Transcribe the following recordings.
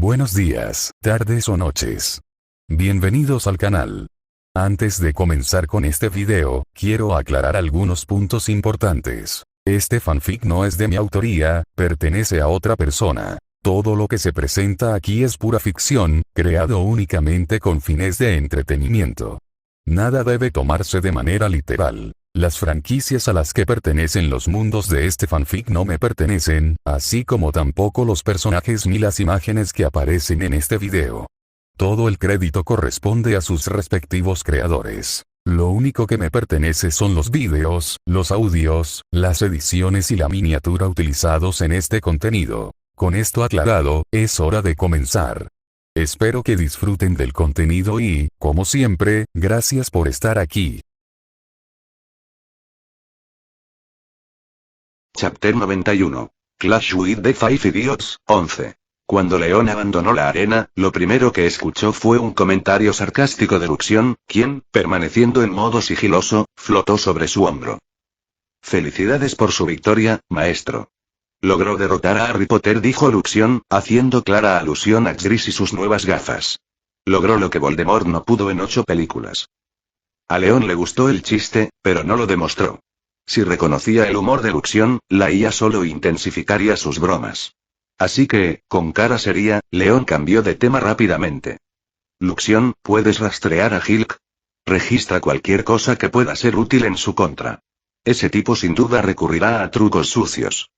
Buenos días, tardes o noches. Bienvenidos al canal. Antes de comenzar con este video, quiero aclarar algunos puntos importantes. Este fanfic no es de mi autoría, pertenece a otra persona. Todo lo que se presenta aquí es pura ficción, creado únicamente con fines de entretenimiento. Nada debe tomarse de manera literal. Las franquicias a las que pertenecen los mundos de este fanfic no me pertenecen, así como tampoco los personajes ni las imágenes que aparecen en este video. Todo el crédito corresponde a sus respectivos creadores. Lo único que me pertenece son los vídeos, los audios, las ediciones y la miniatura utilizados en este contenido. Con esto aclarado, es hora de comenzar. Espero que disfruten del contenido y, como siempre, gracias por estar aquí. Chapter 91. Clash with the Five Idiots, 11. Cuando León abandonó la arena, lo primero que escuchó fue un comentario sarcástico de Luxion, quien, permaneciendo en modo sigiloso, flotó sobre su hombro. Felicidades por su victoria, maestro. Logró derrotar a Harry Potter, dijo Luxion, haciendo clara alusión a Gris y sus nuevas gafas. Logró lo que Voldemort no pudo en 8 películas. A León le gustó el chiste, pero no lo demostró. Si reconocía el humor de Luxion, la IA solo intensificaría sus bromas. Así que, con cara seria, León cambió de tema rápidamente. Luxion, ¿puedes rastrear a Hilk? Registra cualquier cosa que pueda ser útil en su contra. Ese tipo sin duda recurrirá a trucos sucios.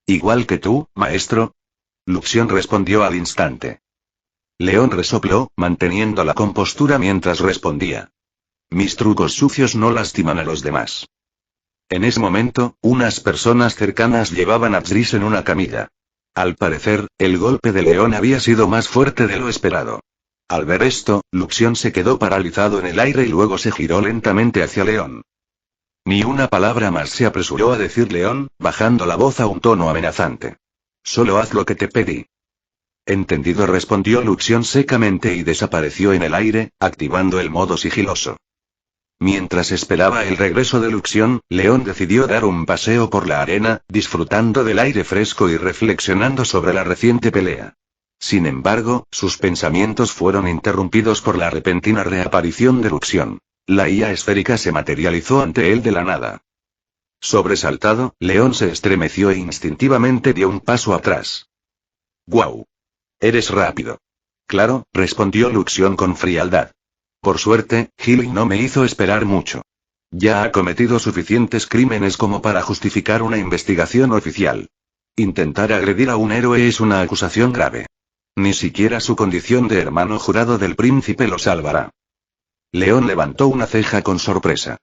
Igual que tú, maestro. Luxion respondió al instante. León resopló, manteniendo la compostura mientras respondía. Mis trucos sucios no lastiman a los demás. En ese momento, unas personas cercanas llevaban a Gris en una camilla. Al parecer, el golpe de León había sido más fuerte de lo esperado. Al ver esto, Luxion se quedó paralizado en el aire y luego se giró lentamente hacia León. Ni una palabra más, se apresuró a decir León, bajando la voz a un tono amenazante. Solo haz lo que te pedí. Entendido, respondió Luxion secamente y desapareció en el aire, activando el modo sigiloso. Mientras esperaba el regreso de Luxion, León decidió dar un paseo por la arena, disfrutando del aire fresco y reflexionando sobre la reciente pelea. Sin embargo, sus pensamientos fueron interrumpidos por la repentina reaparición de Luxion. La IA esférica se materializó ante él de la nada. Sobresaltado, León se estremeció e instintivamente dio un paso atrás. ¡Guau! Eres rápido. Claro, respondió Luxion con frialdad. Por suerte, Hilly no me hizo esperar mucho. Ya ha cometido suficientes crímenes como para justificar una investigación oficial. Intentar agredir a un héroe es una acusación grave. Ni siquiera su condición de hermano jurado del príncipe lo salvará. León levantó una ceja con sorpresa.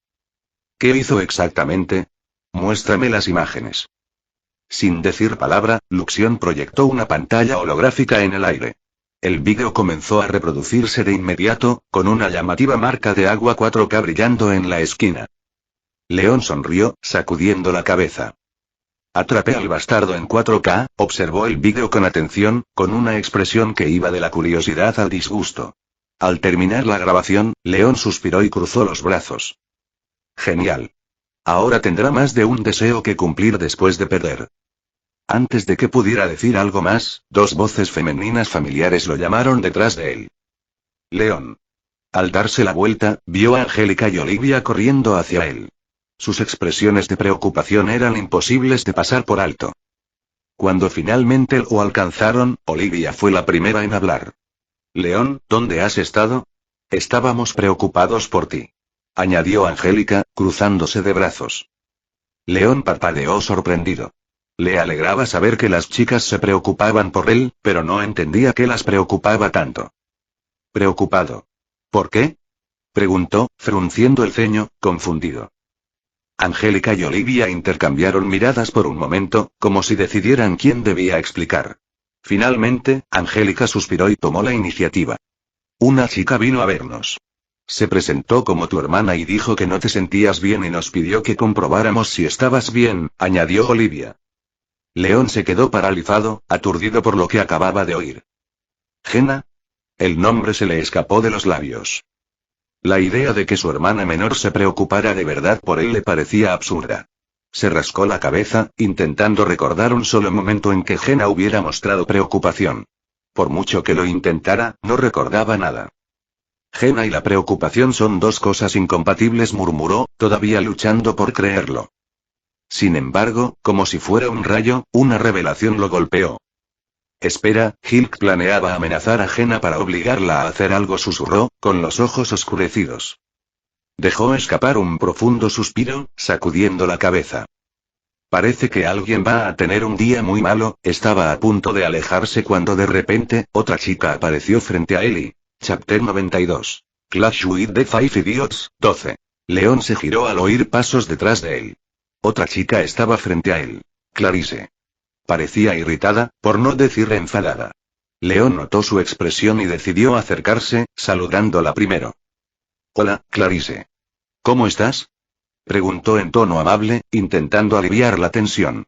¿Qué hizo exactamente? Muéstrame las imágenes. Sin decir palabra, Luxion proyectó una pantalla holográfica en el aire. El vídeo comenzó a reproducirse de inmediato, con una llamativa marca de agua 4K brillando en la esquina. León sonrió, sacudiendo la cabeza. Atrapé al bastardo en 4K, observó el vídeo con atención, con una expresión que iba de la curiosidad al disgusto. Al terminar la grabación, León suspiró y cruzó los brazos. Genial. Ahora tendrá más de un deseo que cumplir después de perder. Antes de que pudiera decir algo más, 2 voces femeninas familiares lo llamaron detrás de él. León. Al darse la vuelta, vio a Angélica y Olivia corriendo hacia él. Sus expresiones de preocupación eran imposibles de pasar por alto. Cuando finalmente lo alcanzaron, Olivia fue la primera en hablar. León, ¿dónde has estado? Estábamos preocupados por ti. Añadió Angélica, cruzándose de brazos. León parpadeó sorprendido. Le alegraba saber que las chicas se preocupaban por él, pero no entendía qué las preocupaba tanto. ¿Preocupado? ¿Por qué? Preguntó, frunciendo el ceño, confundido. Angélica y Olivia intercambiaron miradas por un momento, como si decidieran quién debía explicar. Finalmente, Angélica suspiró y tomó la iniciativa. Una chica vino a vernos. Se presentó como tu hermana y dijo que no te sentías bien y nos pidió que comprobáramos si estabas bien, añadió Olivia. León se quedó paralizado, aturdido por lo que acababa de oír. ¿Jenna? El nombre se le escapó de los labios. La idea de que su hermana menor se preocupara de verdad por él le parecía absurda. Se rascó la cabeza, intentando recordar un solo momento en que Jenna hubiera mostrado preocupación. Por mucho que lo intentara, no recordaba nada. Jenna y la preocupación son dos cosas incompatibles, murmuró, todavía luchando por creerlo. Sin embargo, como si fuera un rayo, una revelación lo golpeó. Espera, Hilk planeaba amenazar a Jenna para obligarla a hacer algo, susurró, con los ojos oscurecidos. Dejó escapar un profundo suspiro, sacudiendo la cabeza. Parece que alguien va a tener un día muy malo. Estaba a punto de alejarse cuando de repente, otra chica apareció frente a él y... Chapter 92. Clash with the Five Idiots, 12. León se giró al oír pasos detrás de él. Otra chica estaba frente a él. Clarice. Parecía irritada, por no decir enfadada. León notó su expresión y decidió acercarse, saludándola primero. Hola, Clarice. ¿Cómo estás? Preguntó en tono amable, intentando aliviar la tensión.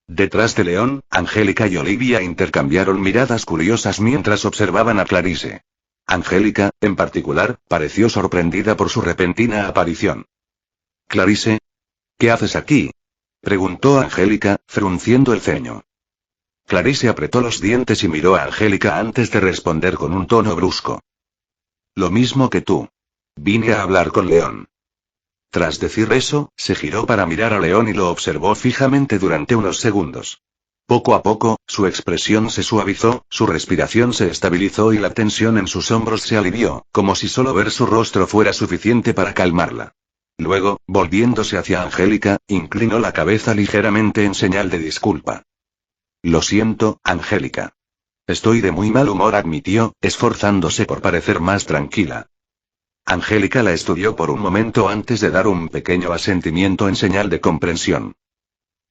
Detrás de León, Angélica y Olivia intercambiaron miradas curiosas mientras observaban a Clarice. Angélica, en particular, pareció sorprendida por su repentina aparición. Clarice. ¿Qué haces aquí? Preguntó Angélica, frunciendo el ceño. Clarice apretó los dientes y miró a Angélica antes de responder con un tono brusco. Lo mismo que tú. Vine a hablar con León. Tras decir eso, se giró para mirar a León y lo observó fijamente durante unos segundos. Poco a poco, su expresión se suavizó, su respiración se estabilizó y la tensión en sus hombros se alivió, como si solo ver su rostro fuera suficiente para calmarla. Luego, volviéndose hacia Angélica, inclinó la cabeza ligeramente en señal de disculpa. Lo siento, Angélica. Estoy de muy mal humor, admitió, esforzándose por parecer más tranquila. Angélica la estudió por un momento antes de dar un pequeño asentimiento en señal de comprensión.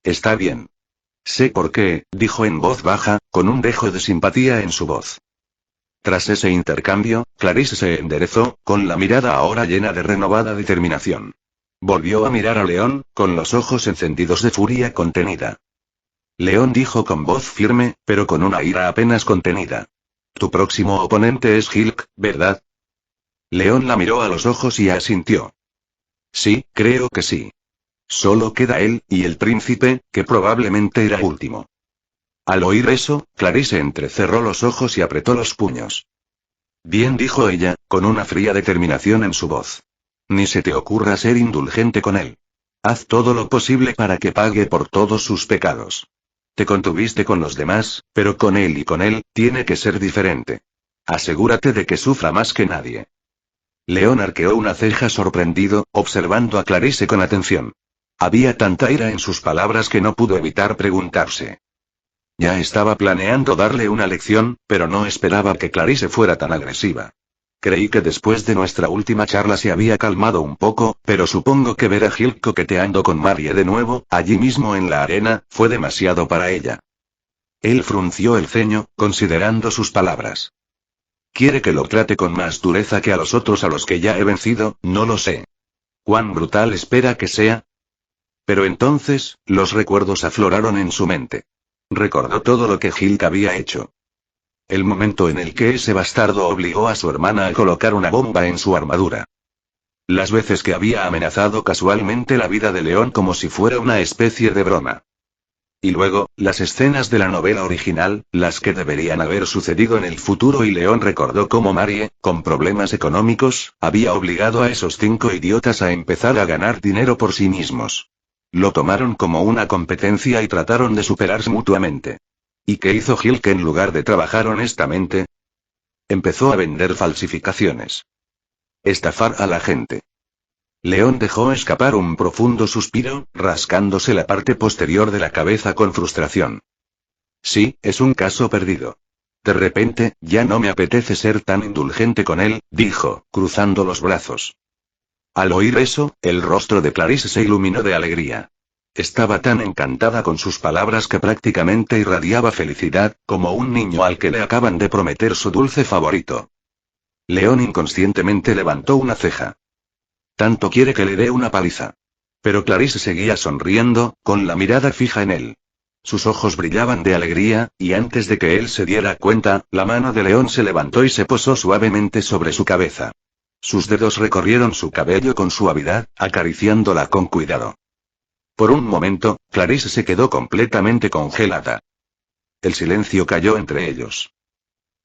Está bien. Sé por qué, dijo en voz baja, con un dejo de simpatía en su voz. Tras ese intercambio, Clarice se enderezó, con la mirada ahora llena de renovada determinación. Volvió a mirar a León, con los ojos encendidos de furia contenida. León dijo con voz firme, pero con una ira apenas contenida. Tu próximo oponente es Hilk, ¿verdad? León la miró a los ojos y asintió. Sí, creo que sí. Solo queda él, y el príncipe, que probablemente era último. Al oír eso, Clarice entrecerró los ojos y apretó los puños. Bien, dijo ella, con una fría determinación en su voz. Ni se te ocurra ser indulgente con él. Haz todo lo posible para que pague por todos sus pecados. Te contuviste con los demás, pero con él tiene que ser diferente. Asegúrate de que sufra más que nadie. León arqueó una ceja sorprendido, observando a Clarice con atención. Había tanta ira en sus palabras que no pudo evitar preguntarse. Ya estaba planeando darle una lección, pero no esperaba que Clarice fuera tan agresiva. Creí que después de nuestra última charla se había calmado un poco, pero supongo que ver a Hilk coqueteando con Marie de nuevo, allí mismo en la arena, fue demasiado para ella. Él frunció el ceño, considerando sus palabras. ¿Quiere que lo trate con más dureza que a los otros a los que ya he vencido? No lo sé. ¿Cuán brutal espera que sea? Pero entonces, los recuerdos afloraron en su mente. Recordó todo lo que Hilk había hecho. El momento en el que ese bastardo obligó a su hermana a colocar una bomba en su armadura. Las veces que había amenazado casualmente la vida de León como si fuera una especie de broma. Y luego, las escenas de la novela original, las que deberían haber sucedido en el futuro, y León recordó cómo Marie, con problemas económicos, había obligado a esos 5 idiotas a empezar a ganar dinero por sí mismos. Lo tomaron como una competencia y trataron de superarse mutuamente. ¿Y qué hizo Hilk en lugar de trabajar honestamente? Empezó a vender falsificaciones. Estafar a la gente. León dejó escapar un profundo suspiro, rascándose la parte posterior de la cabeza con frustración. Sí, es un caso perdido. De repente, ya no me apetece ser tan indulgente con él, dijo, cruzando los brazos. Al oír eso, el rostro de Clarice se iluminó de alegría. Estaba tan encantada con sus palabras que prácticamente irradiaba felicidad, como un niño al que le acaban de prometer su dulce favorito. León inconscientemente levantó una ceja. Tanto quiere que le dé una paliza. Pero Clarice seguía sonriendo, con la mirada fija en él. Sus ojos brillaban de alegría, y antes de que él se diera cuenta, la mano de León se levantó y se posó suavemente sobre su cabeza. Sus dedos recorrieron su cabello con suavidad, acariciándola con cuidado. Por un momento, Clarice se quedó completamente congelada. El silencio cayó entre ellos.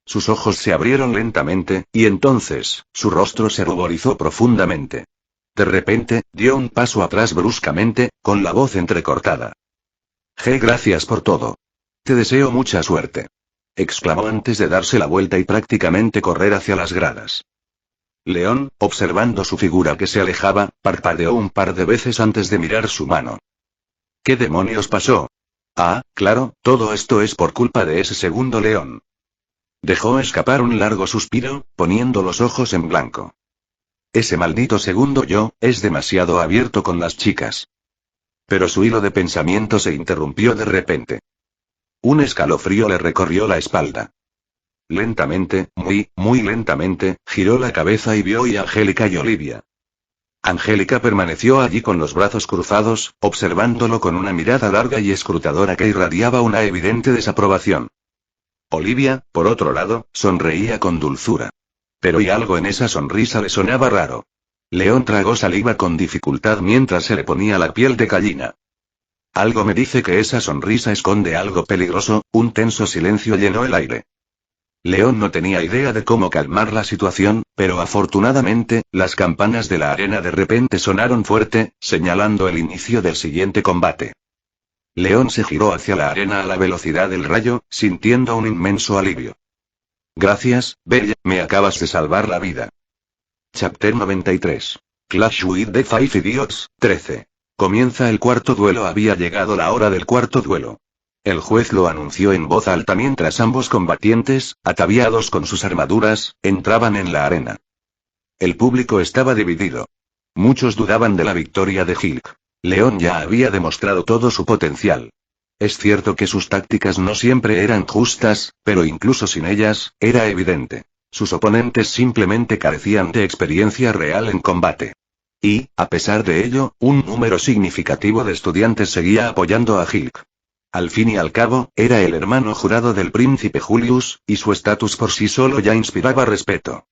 Sus ojos se abrieron lentamente, y entonces, su rostro se ruborizó profundamente. De repente, dio un paso atrás bruscamente, con la voz entrecortada. Gracias por todo. Te deseo mucha suerte. Exclamó antes de darse la vuelta y prácticamente correr hacia las gradas. León, observando su figura que se alejaba, parpadeó un par de veces antes de mirar su mano. ¿Qué demonios pasó? Ah, claro, todo esto es por culpa de ese segundo león. Dejó escapar un largo suspiro, poniendo los ojos en blanco. Ese maldito segundo yo, es demasiado abierto con las chicas. Pero su hilo de pensamiento se interrumpió de repente. Un escalofrío le recorrió la espalda. Lentamente, muy lentamente, giró la cabeza y vio a Angélica y Olivia. Angélica permaneció allí con los brazos cruzados, observándolo con una mirada larga y escrutadora que irradiaba una evidente desaprobación. Olivia, por otro lado, sonreía con dulzura. Pero algo en esa sonrisa le sonaba raro. León tragó saliva con dificultad mientras se le ponía la piel de gallina. Algo me dice que esa sonrisa esconde algo peligroso. Un tenso silencio llenó el aire. León no tenía idea de cómo calmar la situación, pero afortunadamente, las campanas de la arena de repente sonaron fuerte, señalando el inicio del siguiente combate. León se giró hacia la arena a la velocidad del rayo, sintiendo un inmenso alivio. Gracias, Bella, me acabas de salvar la vida. Chapter 93. Clash with the Five Idiots, 13. Comienza el cuarto duelo. Había llegado la hora del cuarto duelo. El juez lo anunció en voz alta mientras ambos combatientes, ataviados con sus armaduras, entraban en la arena. El público estaba dividido. Muchos dudaban de la victoria de Hulk. León ya había demostrado todo su potencial. Es cierto que sus tácticas no siempre eran justas, pero incluso sin ellas, era evidente. Sus oponentes simplemente carecían de experiencia real en combate. Y, a pesar de ello, un número significativo de estudiantes seguía apoyando a Hulk. Al fin y al cabo, era el hermano jurado del príncipe Julius, y su estatus por sí solo ya inspiraba respeto.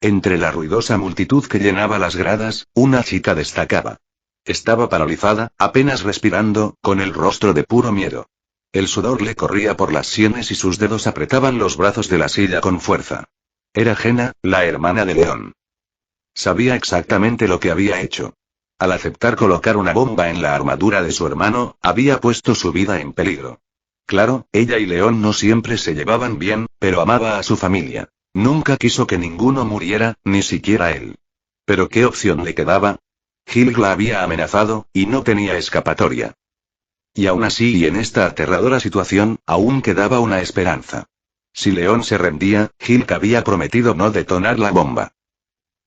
Entre la ruidosa multitud que llenaba las gradas, una chica destacaba. Estaba paralizada, apenas respirando, con el rostro de puro miedo. El sudor le corría por las sienes y sus dedos apretaban los brazos de la silla con fuerza. Era Jenna, la hermana de León. Sabía exactamente lo que había hecho. Al aceptar colocar una bomba en la armadura de su hermano, había puesto su vida en peligro. Claro, ella y León no siempre se llevaban bien, pero amaba a su familia. Nunca quiso que ninguno muriera, ni siquiera él. Pero ¿qué opción le quedaba? Hulk la había amenazado, y no tenía escapatoria. Y aún así y en esta aterradora situación, aún quedaba una esperanza. Si León se rendía, Hulk había prometido no detonar la bomba.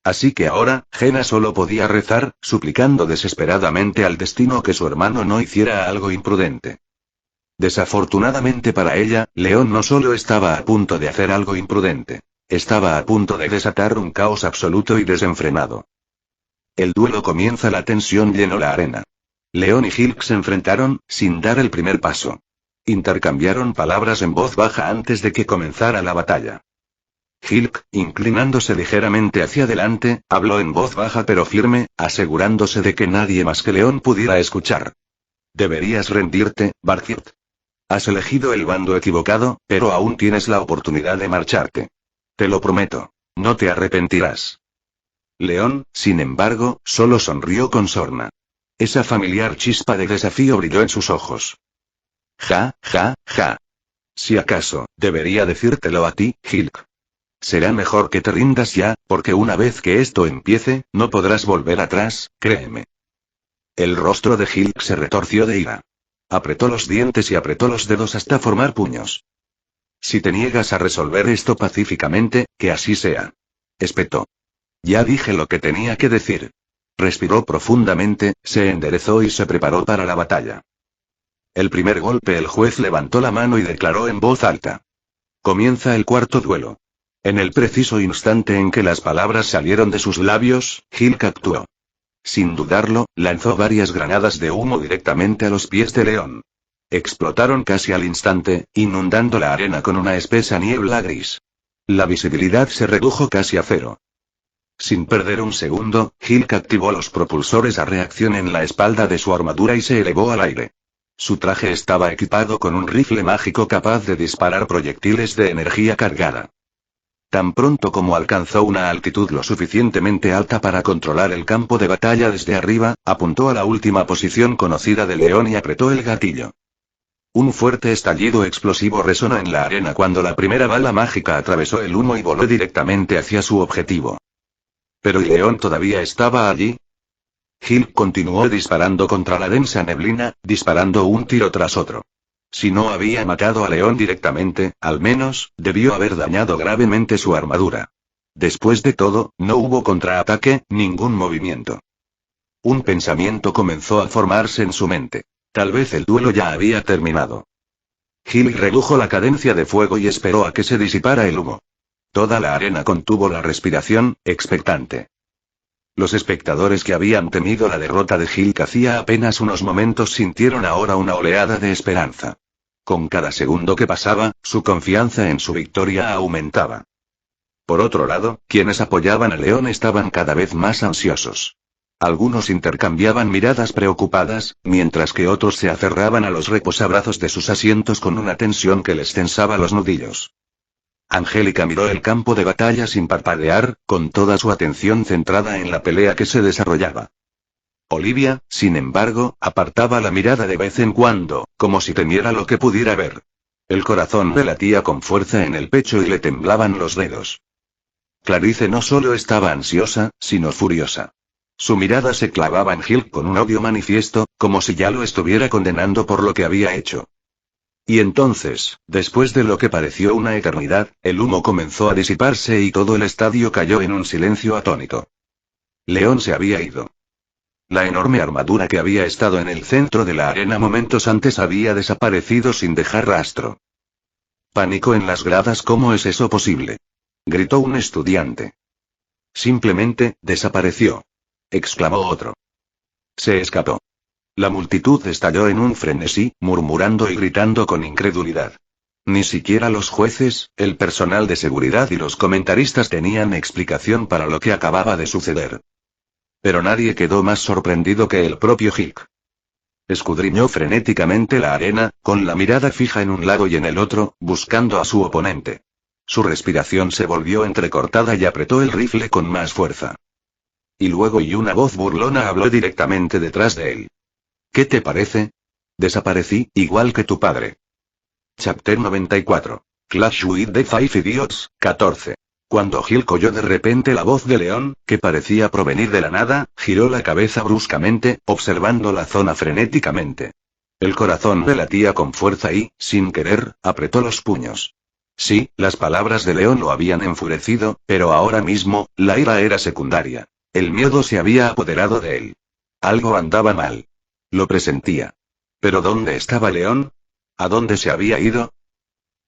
Así que ahora, Jenna solo podía rezar, suplicando desesperadamente al destino que su hermano no hiciera algo imprudente. Desafortunadamente para ella, León no solo estaba a punto de hacer algo imprudente. Estaba a punto de desatar un caos absoluto y desenfrenado. El duelo comienza. La tensión llenó la arena. León y Hulk se enfrentaron, sin dar el primer paso. Intercambiaron palabras en voz baja antes de que comenzara la batalla. Hulk, inclinándose ligeramente hacia adelante, habló en voz baja pero firme, asegurándose de que nadie más que León pudiera escuchar. Deberías rendirte, Barkit. Has elegido el bando equivocado, pero aún tienes la oportunidad de marcharte. Te lo prometo. No te arrepentirás. León, sin embargo, solo sonrió con sorna. Esa familiar chispa de desafío brilló en sus ojos. Ja. Si acaso, debería decírtelo a ti, Hulk. Será mejor que te rindas ya, porque una vez que esto empiece, no podrás volver atrás, créeme. El rostro de Hulk se retorció de ira. Apretó los dientes y apretó los dedos hasta formar puños. Si te niegas a resolver esto pacíficamente, que así sea. Espetó. Ya dije lo que tenía que decir. Respiró profundamente, se enderezó y se preparó para la batalla. El primer golpe. El juez levantó la mano y declaró en voz alta. Comienza el cuarto duelo. En el preciso instante en que las palabras salieron de sus labios, Hulk actuó. Sin dudarlo, lanzó varias granadas de humo directamente a los pies de León. Explotaron casi al instante, inundando la arena con una espesa niebla gris. La visibilidad se redujo casi a cero. Sin perder un segundo, Hulk activó los propulsores a reacción en la espalda de su armadura y se elevó al aire. Su traje estaba equipado con un rifle mágico capaz de disparar proyectiles de energía cargada. Tan pronto como alcanzó una altitud lo suficientemente alta para controlar el campo de batalla desde arriba, apuntó a la última posición conocida del león y apretó el gatillo. Un fuerte estallido explosivo resonó en la arena cuando la primera bala mágica atravesó el humo y voló directamente hacia su objetivo. ¿Pero el león todavía estaba allí? Gil continuó disparando contra la densa neblina, disparando un tiro tras otro. Si no había matado a León directamente, al menos, debió haber dañado gravemente su armadura. Después de todo, no hubo contraataque, ningún movimiento. Un pensamiento comenzó a formarse en su mente. Tal vez el duelo ya había terminado. Gil redujo la cadencia de fuego y esperó a que se disipara el humo. Toda la arena contuvo la respiración, expectante. Los espectadores que habían temido la derrota de Gil hacía apenas unos momentos sintieron ahora una oleada de esperanza. Con cada segundo que pasaba, su confianza en su victoria aumentaba. Por otro lado, quienes apoyaban a León estaban cada vez más ansiosos. Algunos intercambiaban miradas preocupadas, mientras que otros se aferraban a los reposabrazos de sus asientos con una tensión que les tensaba los nudillos. Angélica miró el campo de batalla sin parpadear, con toda su atención centrada en la pelea que se desarrollaba. Olivia, sin embargo, apartaba la mirada de vez en cuando, como si temiera lo que pudiera ver. El corazón le latía con fuerza en el pecho y le temblaban los dedos. Clarice no solo estaba ansiosa, sino furiosa. Su mirada se clavaba en Gil con un odio manifiesto, como si ya lo estuviera condenando por lo que había hecho. Y entonces, después de lo que pareció una eternidad, el humo comenzó a disiparse y todo el estadio cayó en un silencio atónito. León se había ido. La enorme armadura que había estado en el centro de la arena momentos antes había desaparecido sin dejar rastro. Pánico en las gradas. ¿Cómo es eso posible?, gritó un estudiante. Simplemente, desapareció, exclamó otro. Se escapó. La multitud estalló en un frenesí, murmurando y gritando con incredulidad. Ni siquiera los jueces, el personal de seguridad y los comentaristas tenían explicación para lo que acababa de suceder. Pero nadie quedó más sorprendido que el propio Hick. Escudriñó frenéticamente la arena, con la mirada fija en un lado y en el otro, buscando a su oponente. Su respiración se volvió entrecortada y apretó el rifle con más fuerza. Y luego una voz burlona habló directamente detrás de él. ¿Qué te parece? Desaparecí, igual que tu padre. Chapter 94. Clash with the Five Idiots, 14. Cuando Gil oyó de repente la voz de León, que parecía provenir de la nada, giró la cabeza bruscamente, observando la zona frenéticamente. El corazón le latía con fuerza y, sin querer, apretó los puños. Sí, las palabras de León lo habían enfurecido, pero ahora mismo, la ira era secundaria. El miedo se había apoderado de él. Algo andaba mal. Lo presentía. ¿Pero dónde estaba León? ¿A dónde se había ido?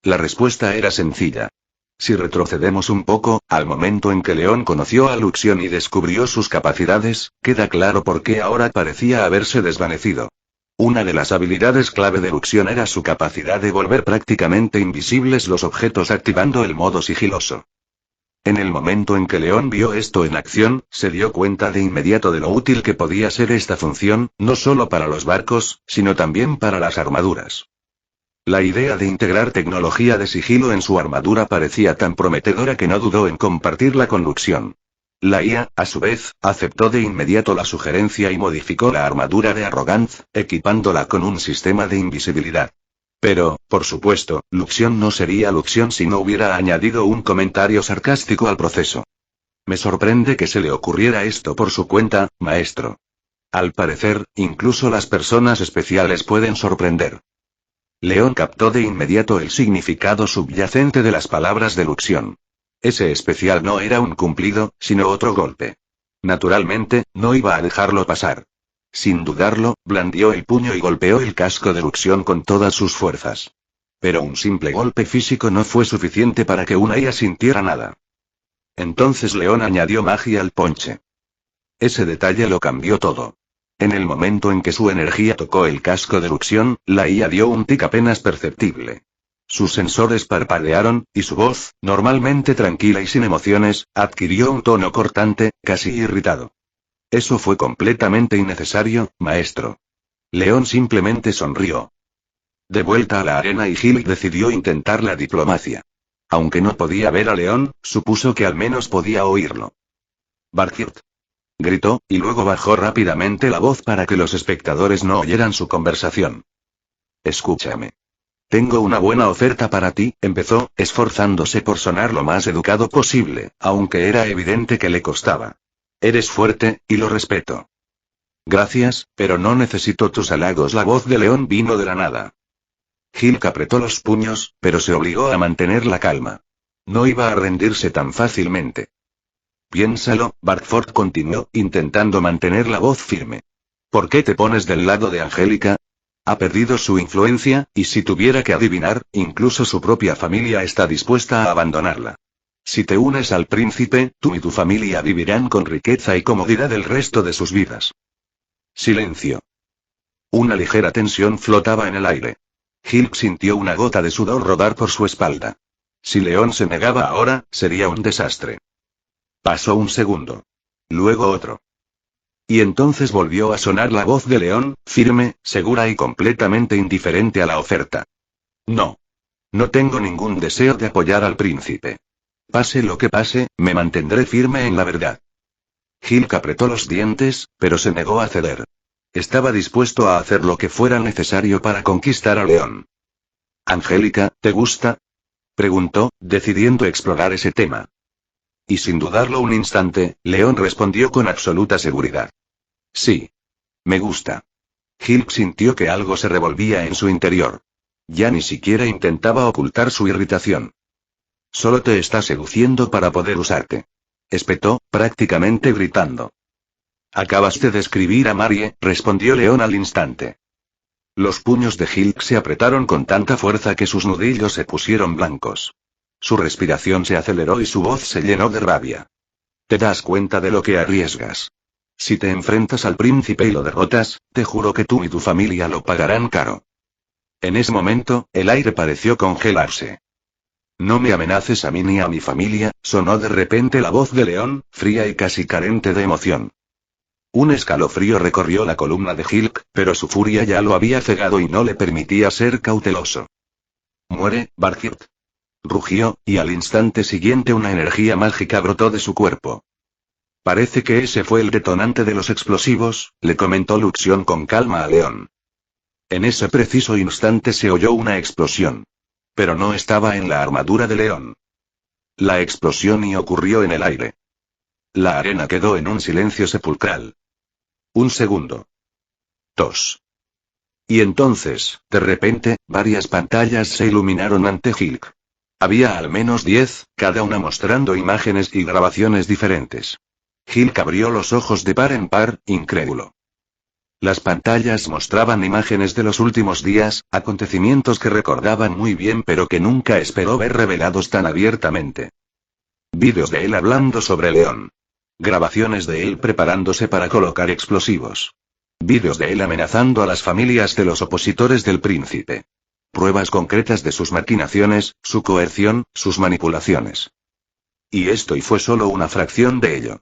La respuesta era sencilla. Si retrocedemos un poco, al momento en que León conoció a Luxion y descubrió sus capacidades, queda claro por qué ahora parecía haberse desvanecido. Una de las habilidades clave de Luxion era su capacidad de volver prácticamente invisibles los objetos activando el modo sigiloso. En el momento en que León vio esto en acción, se dio cuenta de inmediato de lo útil que podía ser esta función, no solo para los barcos, sino también para las armaduras. La idea de integrar tecnología de sigilo en su armadura parecía tan prometedora que no dudó en compartirla con Luxion. La IA, a su vez, aceptó de inmediato la sugerencia y modificó la armadura de Arrogance, equipándola con un sistema de invisibilidad. Pero, por supuesto, Luxion no sería Luxion si no hubiera añadido un comentario sarcástico al proceso. Me sorprende que se le ocurriera esto por su cuenta, maestro. Al parecer, incluso las personas especiales pueden sorprender. León captó de inmediato el significado subyacente de las palabras de Luxion. Ese especial no era un cumplido, sino otro golpe. Naturalmente, no iba a dejarlo pasar. Sin dudarlo, blandió el puño y golpeó el casco de Luxion con todas sus fuerzas. Pero un simple golpe físico no fue suficiente para que una IA sintiera nada. Entonces León añadió magia al ponche. Ese detalle lo cambió todo. En el momento en que su energía tocó el casco de Luxion, la IA dio un tic apenas perceptible. Sus sensores parpadearon, y su voz, normalmente tranquila y sin emociones, adquirió un tono cortante, casi irritado. Eso fue completamente innecesario, maestro. León simplemente sonrió. De vuelta a la arena y Hilk decidió intentar la diplomacia. Aunque no podía ver a León, supuso que al menos podía oírlo. Barkhirt. Gritó, y luego bajó rápidamente la voz para que los espectadores no oyeran su conversación. Escúchame. Tengo una buena oferta para ti, empezó, esforzándose por sonar lo más educado posible, aunque era evidente que le costaba. Eres fuerte, y lo respeto. Gracias, pero no necesito tus halagos. La voz de León vino de la nada. Hilk apretó los puños, pero se obligó a mantener la calma. No iba a rendirse tan fácilmente. Piénsalo, Barkford continuó, intentando mantener la voz firme. ¿Por qué te pones del lado de Angélica? Ha perdido su influencia, y si tuviera que adivinar, incluso su propia familia está dispuesta a abandonarla. Si te unes al príncipe, tú y tu familia vivirán con riqueza y comodidad el resto de sus vidas. Silencio. Una ligera tensión flotaba en el aire. Hilk sintió una gota de sudor rodar por su espalda. Si León se negaba ahora, sería un desastre. Pasó un segundo. Luego otro. Y entonces volvió a sonar la voz de León, firme, segura y completamente indiferente a la oferta. No. No tengo ningún deseo de apoyar al príncipe. Pase lo que pase, me mantendré firme en la verdad. Hilk apretó los dientes, pero se negó a ceder. Estaba dispuesto a hacer lo que fuera necesario para conquistar a León. «Angélica, ¿te gusta?», preguntó, decidiendo explorar ese tema. Y sin dudarlo un instante, León respondió con absoluta seguridad. «Sí. Me gusta». Hilk sintió que algo se revolvía en su interior. Ya ni siquiera intentaba ocultar su irritación. «Solo te está seduciendo para poder usarte», espetó, prácticamente gritando. «Acabas de describir a Marie», respondió León al instante. Los puños de Hilk se apretaron con tanta fuerza que sus nudillos se pusieron blancos. Su respiración se aceleró y su voz se llenó de rabia. «¿Te das cuenta de lo que arriesgas? Si te enfrentas al príncipe y lo derrotas, te juro que tú y tu familia lo pagarán caro». En ese momento, el aire pareció congelarse. «No me amenaces a mí ni a mi familia», sonó de repente la voz de León, fría y casi carente de emoción. Un escalofrío recorrió la columna de Hilk, pero su furia ya lo había cegado y no le permitía ser cauteloso. «Muere, Barkhirt», rugió, y al instante siguiente una energía mágica brotó de su cuerpo. «Parece que ese fue el detonante de los explosivos», le comentó Luxion con calma a León. En ese preciso instante se oyó una explosión. Pero no estaba en la armadura de León. La explosión y ocurrió en el aire. La arena quedó en un silencio sepulcral. Un segundo. 2. Y entonces, de repente, varias pantallas se iluminaron ante Hilk. Había al menos 10, cada una mostrando imágenes y grabaciones diferentes. Hilk abrió los ojos de par en par, incrédulo. Las pantallas mostraban imágenes de los últimos días, acontecimientos que recordaban muy bien pero que nunca esperó ver revelados tan abiertamente. Vídeos de él hablando sobre León. Grabaciones de él preparándose para colocar explosivos. Vídeos de él amenazando a las familias de los opositores del príncipe. Pruebas concretas de sus maquinaciones, su coerción, sus manipulaciones. Y esto y fue solo una fracción de ello.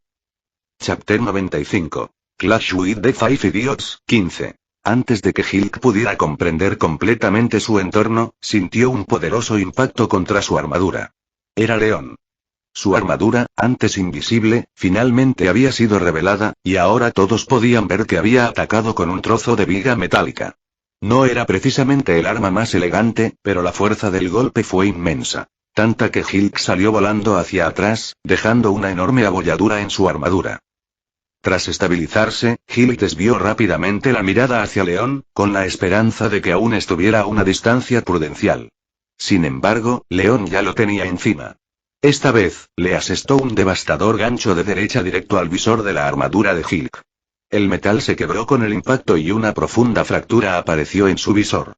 Chapter 95. Clash with the Five Idiots, 15. Antes de que Hilk pudiera comprender completamente su entorno, sintió un poderoso impacto contra su armadura. Era León. Su armadura, antes invisible, finalmente había sido revelada, y ahora todos podían ver que había atacado con un trozo de viga metálica. No era precisamente el arma más elegante, pero la fuerza del golpe fue inmensa. Tanta que Hilk salió volando hacia atrás, dejando una enorme abolladura en su armadura. Tras estabilizarse, Hilk desvió rápidamente la mirada hacia León, con la esperanza de que aún estuviera a una distancia prudencial. Sin embargo, León ya lo tenía encima. Esta vez, le asestó un devastador gancho de derecha directo al visor de la armadura de Hilk. El metal se quebró con el impacto y una profunda fractura apareció en su visor.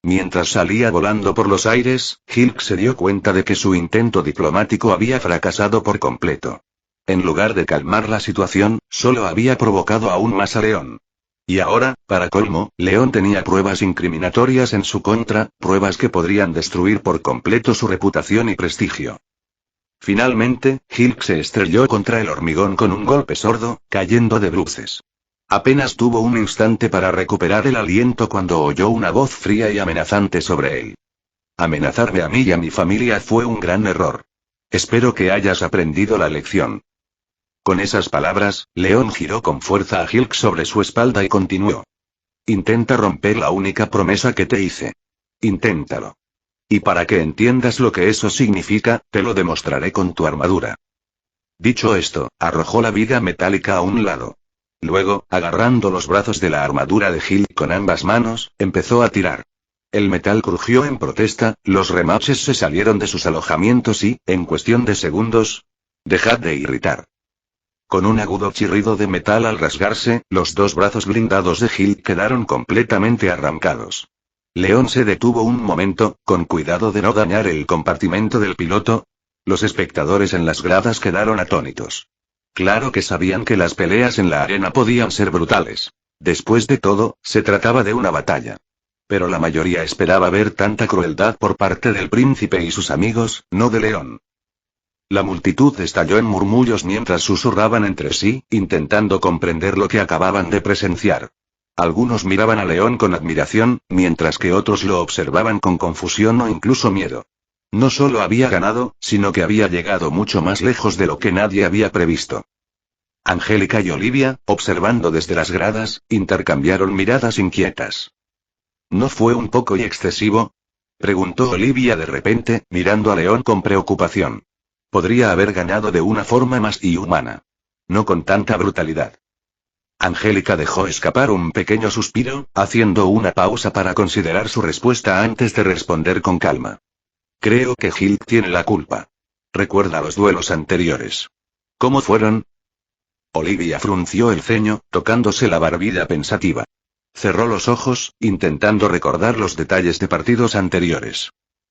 Mientras salía volando por los aires, Hilk se dio cuenta de que su intento diplomático había fracasado por completo. En lugar de calmar la situación, solo había provocado aún más a León. Y ahora, para colmo, León tenía pruebas incriminatorias en su contra, pruebas que podrían destruir por completo su reputación y prestigio. Finalmente, Hilk se estrelló contra el hormigón con un golpe sordo, cayendo de bruces. Apenas tuvo un instante para recuperar el aliento cuando oyó una voz fría y amenazante sobre él. Amenazarme a mí y a mi familia fue un gran error. Espero que hayas aprendido la lección. Con esas palabras, León giró con fuerza a Hulk sobre su espalda y continuó. Intenta romper la única promesa que te hice. Inténtalo. Y para que entiendas lo que eso significa, te lo demostraré con tu armadura. Dicho esto, arrojó la viga metálica a un lado. Luego, agarrando los brazos de la armadura de Hulk con ambas manos, empezó a tirar. El metal crujió en protesta, los remaches se salieron de sus alojamientos y, en cuestión de segundos... Dejad de irritar. Con un agudo chirrido de metal al rasgarse, los dos brazos blindados de Hulk quedaron completamente arrancados. León se detuvo un momento, con cuidado de no dañar el compartimento del piloto. Los espectadores en las gradas quedaron atónitos. Claro que sabían que las peleas en la arena podían ser brutales. Después de todo, se trataba de una batalla. Pero la mayoría esperaba ver tanta crueldad por parte del príncipe y sus amigos, no de León. La multitud estalló en murmullos mientras susurraban entre sí, intentando comprender lo que acababan de presenciar. Algunos miraban a León con admiración, mientras que otros lo observaban con confusión o incluso miedo. No solo había ganado, sino que había llegado mucho más lejos de lo que nadie había previsto. Angélica y Olivia, observando desde las gradas, intercambiaron miradas inquietas. ¿No fue un poco y excesivo? Preguntó Olivia de repente, mirando a León con preocupación. Podría haber ganado de una forma más inhumana. No con tanta brutalidad. Angélica dejó escapar un pequeño suspiro, haciendo una pausa para considerar su respuesta antes de responder con calma. Creo que Hulk tiene la culpa. Recuerda los duelos anteriores. ¿Cómo fueron? Olivia frunció el ceño, tocándose la barbilla pensativa. Cerró los ojos, intentando recordar los detalles de partidos anteriores.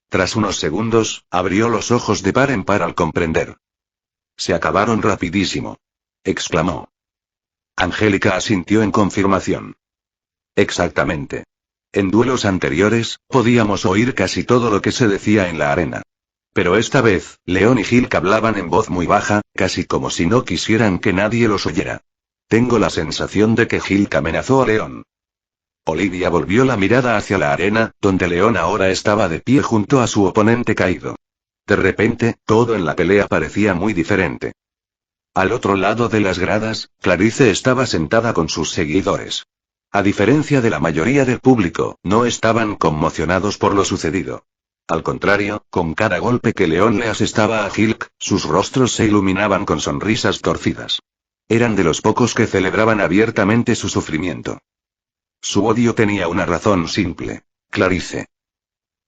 Tras unos segundos, abrió los ojos de par en par al comprender. Se acabaron rapidísimo. Exclamó. Angélica asintió en confirmación. Exactamente. En duelos anteriores, podíamos oír casi todo lo que se decía en la arena. Pero esta vez, León y Hulk hablaban en voz muy baja, casi como si no quisieran que nadie los oyera. Tengo la sensación de que Hulk amenazó a León. Olivia volvió la mirada hacia la arena, donde León ahora estaba de pie junto a su oponente caído. De repente, todo en la pelea parecía muy diferente. Al otro lado de las gradas, Clarice estaba sentada con sus seguidores. A diferencia de la mayoría del público, no estaban conmocionados por lo sucedido. Al contrario, con cada golpe que León le asestaba a Hulk, sus rostros se iluminaban con sonrisas torcidas. Eran de los pocos que celebraban abiertamente su sufrimiento. Su odio tenía una razón simple. Clarice.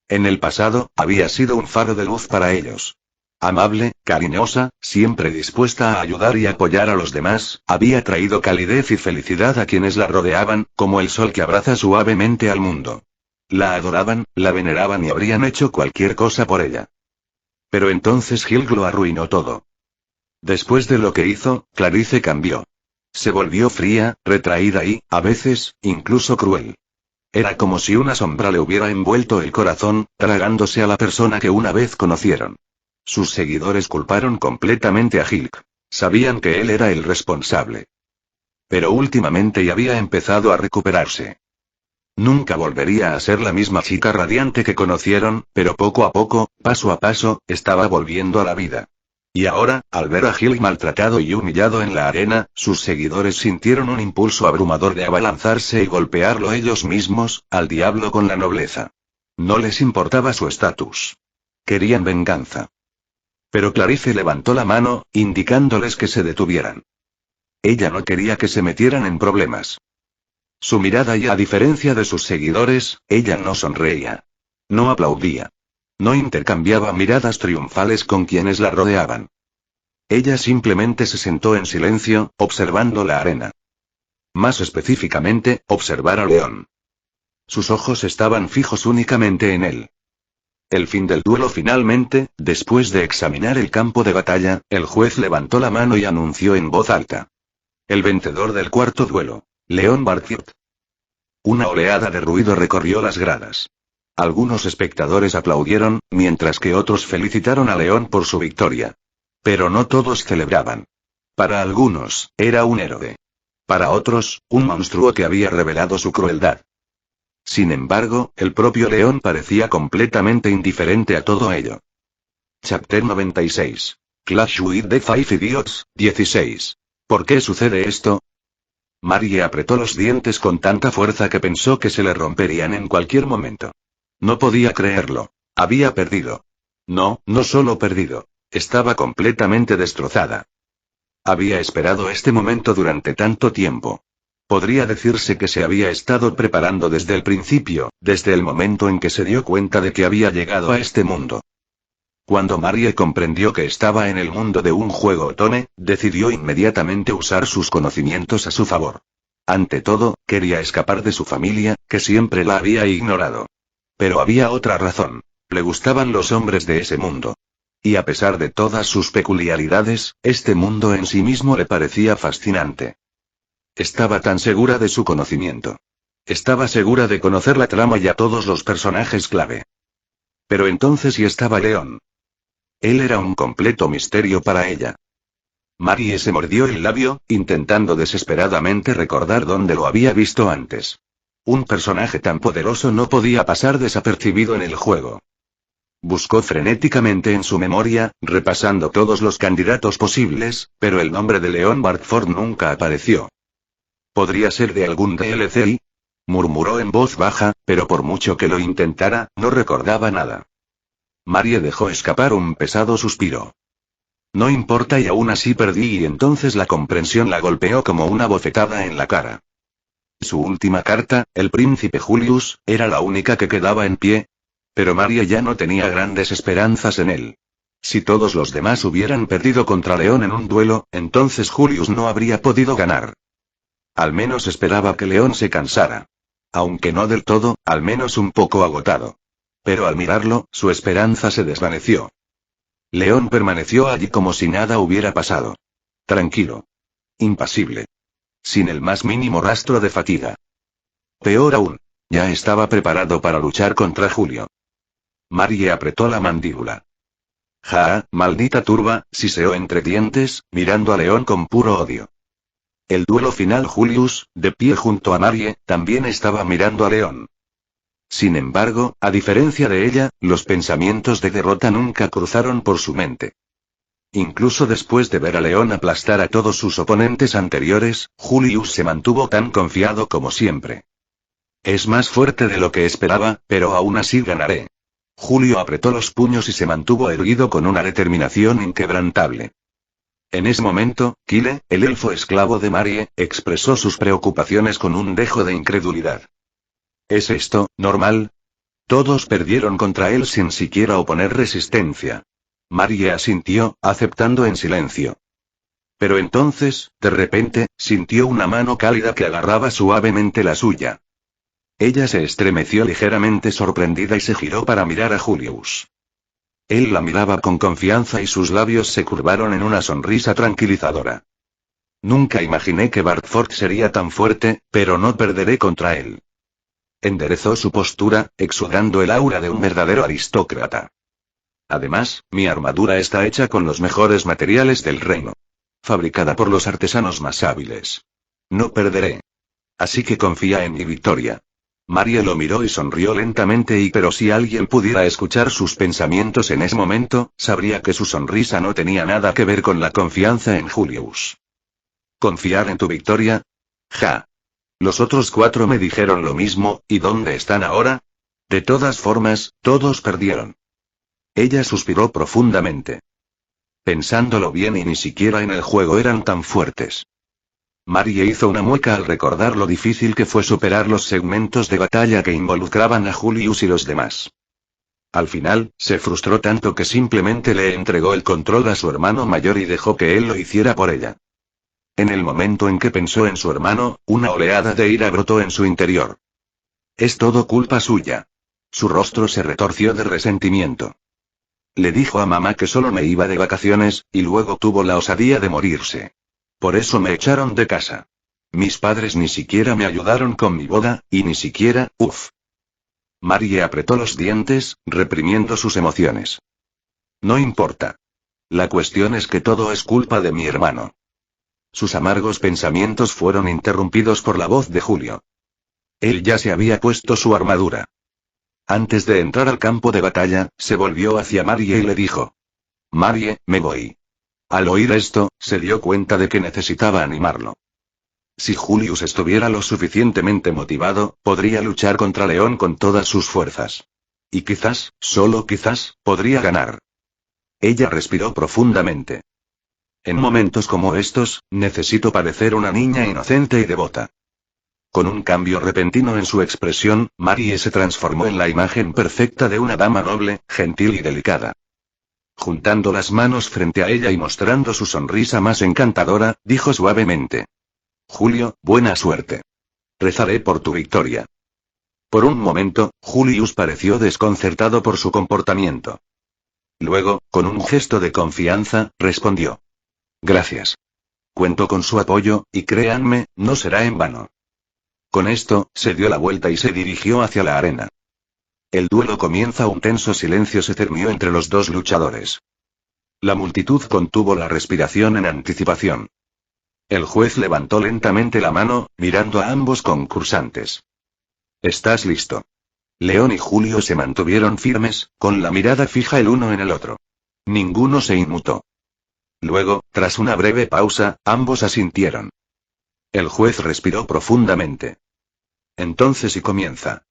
En el pasado, había sido un faro de luz para ellos. Amable, cariñosa, siempre dispuesta a ayudar y apoyar a los demás, había traído calidez y felicidad a quienes la rodeaban, como el sol que abraza suavemente al mundo. La adoraban, la veneraban y habrían hecho cualquier cosa por ella. Pero entonces Hulk lo arruinó todo. Después de lo que hizo, Clarice cambió. Se volvió fría, retraída y, a veces, incluso cruel. Era como si una sombra le hubiera envuelto el corazón, tragándose a la persona que una vez conocieron. Sus seguidores culparon completamente a Hulk. Sabían que él era el responsable. Pero últimamente ya había empezado a recuperarse. Nunca volvería a ser la misma chica radiante que conocieron, pero poco a poco, paso a paso, estaba volviendo a la vida. Y ahora, al ver a Hulk maltratado y humillado en la arena, sus seguidores sintieron un impulso abrumador de abalanzarse y golpearlo ellos mismos, al diablo con la nobleza. No les importaba su estatus. Querían venganza. Pero Clarice levantó la mano, indicándoles que se detuvieran. Ella no quería que se metieran en problemas. Su mirada y a diferencia de sus seguidores, ella no sonreía. No aplaudía. No intercambiaba miradas triunfales con quienes la rodeaban. Ella simplemente se sentó en silencio, observando la arena. Más específicamente, observar a León. Sus ojos estaban fijos únicamente en él. El fin del duelo finalmente, después de examinar el campo de batalla, el juez levantó la mano y anunció en voz alta. El vencedor del cuarto duelo, León Bartiot. Una oleada de ruido recorrió las gradas. Algunos espectadores aplaudieron, mientras que otros felicitaron a León por su victoria. Pero no todos celebraban. Para algunos, era un héroe. Para otros, un monstruo que había revelado su crueldad. Sin embargo, el propio León parecía completamente indiferente a todo ello. Chapter 96. Clash with the Five Idiots, 16. ¿Por qué sucede esto? Marie apretó los dientes con tanta fuerza que pensó que se le romperían en cualquier momento. No podía creerlo. Había perdido. No, no solo perdido. Estaba completamente destrozada. Había esperado este momento durante tanto tiempo. Podría decirse que se había estado preparando desde el principio, desde el momento en que se dio cuenta de que había llegado a este mundo. Cuando Marie comprendió que estaba en el mundo de un juego Otone, decidió inmediatamente usar sus conocimientos a su favor. Ante todo, quería escapar de su familia, que siempre la había ignorado. Pero había otra razón. Le gustaban los hombres de ese mundo. Y a pesar de todas sus peculiaridades, este mundo en sí mismo le parecía fascinante. Estaba tan segura de su conocimiento. Estaba segura de conocer la trama y a todos los personajes clave. Pero entonces ¿y estaba León? Él era un completo misterio para ella. Marie se mordió el labio, intentando desesperadamente recordar dónde lo había visto antes. Un personaje tan poderoso no podía pasar desapercibido en el juego. Buscó frenéticamente en su memoria, repasando todos los candidatos posibles, pero el nombre de Leon Bartford nunca apareció. ¿Podría ser de algún DLC? Murmuró en voz baja, pero por mucho que lo intentara, no recordaba nada. Marie dejó escapar un pesado suspiro. No importa y aún así perdí y entonces la comprensión la golpeó como una bofetada en la cara. Su última carta, el príncipe Julius, era la única que quedaba en pie. Pero Marie ya no tenía grandes esperanzas en él. Si todos los demás hubieran perdido contra León en un duelo, entonces Julius no habría podido ganar. Al menos esperaba que León se cansara. Aunque no del todo, al menos un poco agotado. Pero al mirarlo, su esperanza se desvaneció. León permaneció allí como si nada hubiera pasado. Tranquilo. Impasible. Sin el más mínimo rastro de fatiga. Peor aún. Ya estaba preparado para luchar contra Julio. Marie apretó la mandíbula. ¡Ja, maldita turba!, siseó entre dientes, mirando a León con puro odio. El duelo final Julius, de pie junto a Marie, también estaba mirando a León. Sin embargo, a diferencia de ella, los pensamientos de derrota nunca cruzaron por su mente. Incluso después de ver a León aplastar a todos sus oponentes anteriores, Julius se mantuvo tan confiado como siempre. Es más fuerte de lo que esperaba, pero aún así ganaré. Julio apretó los puños y se mantuvo erguido con una determinación inquebrantable. En ese momento, Kyle, el elfo esclavo de Marie, expresó sus preocupaciones con un dejo de incredulidad. ¿Es esto normal? Todos perdieron contra él sin siquiera oponer resistencia. Marie asintió, aceptando en silencio. Pero entonces, de repente, sintió una mano cálida que agarraba suavemente la suya. Ella se estremeció ligeramente sorprendida y se giró para mirar a Julius. Él la miraba con confianza y sus labios se curvaron en una sonrisa tranquilizadora. Nunca imaginé que Bartford sería tan fuerte, pero no perderé contra él. Enderezó su postura, exudando el aura de un verdadero aristócrata. Además, mi armadura está hecha con los mejores materiales del reino. Fabricada por los artesanos más hábiles. No perderé. Así que confía en mi victoria. Marie lo miró y sonrió lentamente pero si alguien pudiera escuchar sus pensamientos en ese momento, sabría que su sonrisa no tenía nada que ver con la confianza en Julius. ¿Confiar en tu victoria? Ja. Los otros 4 me dijeron lo mismo, ¿y dónde están ahora? De todas formas, todos perdieron. Ella suspiró profundamente. Pensándolo bien y ni siquiera en el juego eran tan fuertes. Marie hizo una mueca al recordar lo difícil que fue superar los segmentos de batalla que involucraban a Julius y los demás. Al final, se frustró tanto que simplemente le entregó el control a su hermano mayor y dejó que él lo hiciera por ella. En el momento en que pensó en su hermano, una oleada de ira brotó en su interior. Es todo culpa suya. Su rostro se retorció de resentimiento. Le dijo a mamá que solo me iba de vacaciones, y luego tuvo la osadía de morirse. Por eso me echaron de casa. Mis padres ni siquiera me ayudaron con mi boda, y ni siquiera, Marie apretó los dientes, reprimiendo sus emociones. No importa. La cuestión es que todo es culpa de mi hermano. sus amargos pensamientos fueron interrumpidos por la voz de Julio. Él ya se había puesto su armadura. Antes de entrar al campo de batalla, se volvió hacia Marie y le dijo: Marie, me voy. Al oír esto, se dio cuenta de que necesitaba animarlo. Si Julius estuviera lo suficientemente motivado, podría luchar contra León con todas sus fuerzas. Y quizás, solo quizás, podría ganar. Ella respiró profundamente. En momentos como estos, necesito parecer una niña inocente y devota. Con un cambio repentino en su expresión, Marie se transformó en la imagen perfecta de una dama noble, gentil y delicada. Juntando las manos frente a ella y mostrando su sonrisa más encantadora, dijo suavemente: Julio, buena suerte. Rezaré por tu victoria. Por un momento, Julius pareció desconcertado por su comportamiento. Luego, con un gesto de confianza, respondió: Gracias. Cuento con su apoyo, y créanme, no será en vano. Con esto, se dio la vuelta y se dirigió hacia la arena. El duelo comienza. Un tenso silencio se cernió entre los dos luchadores. La multitud contuvo la respiración en anticipación. El juez levantó lentamente la mano, mirando a ambos concursantes. ¿Estás listo? León y Julio se mantuvieron firmes, con la mirada fija el uno en el otro. Ninguno se inmutó. Luego, tras una breve pausa, ambos asintieron. El juez respiró profundamente. Entonces y comienza.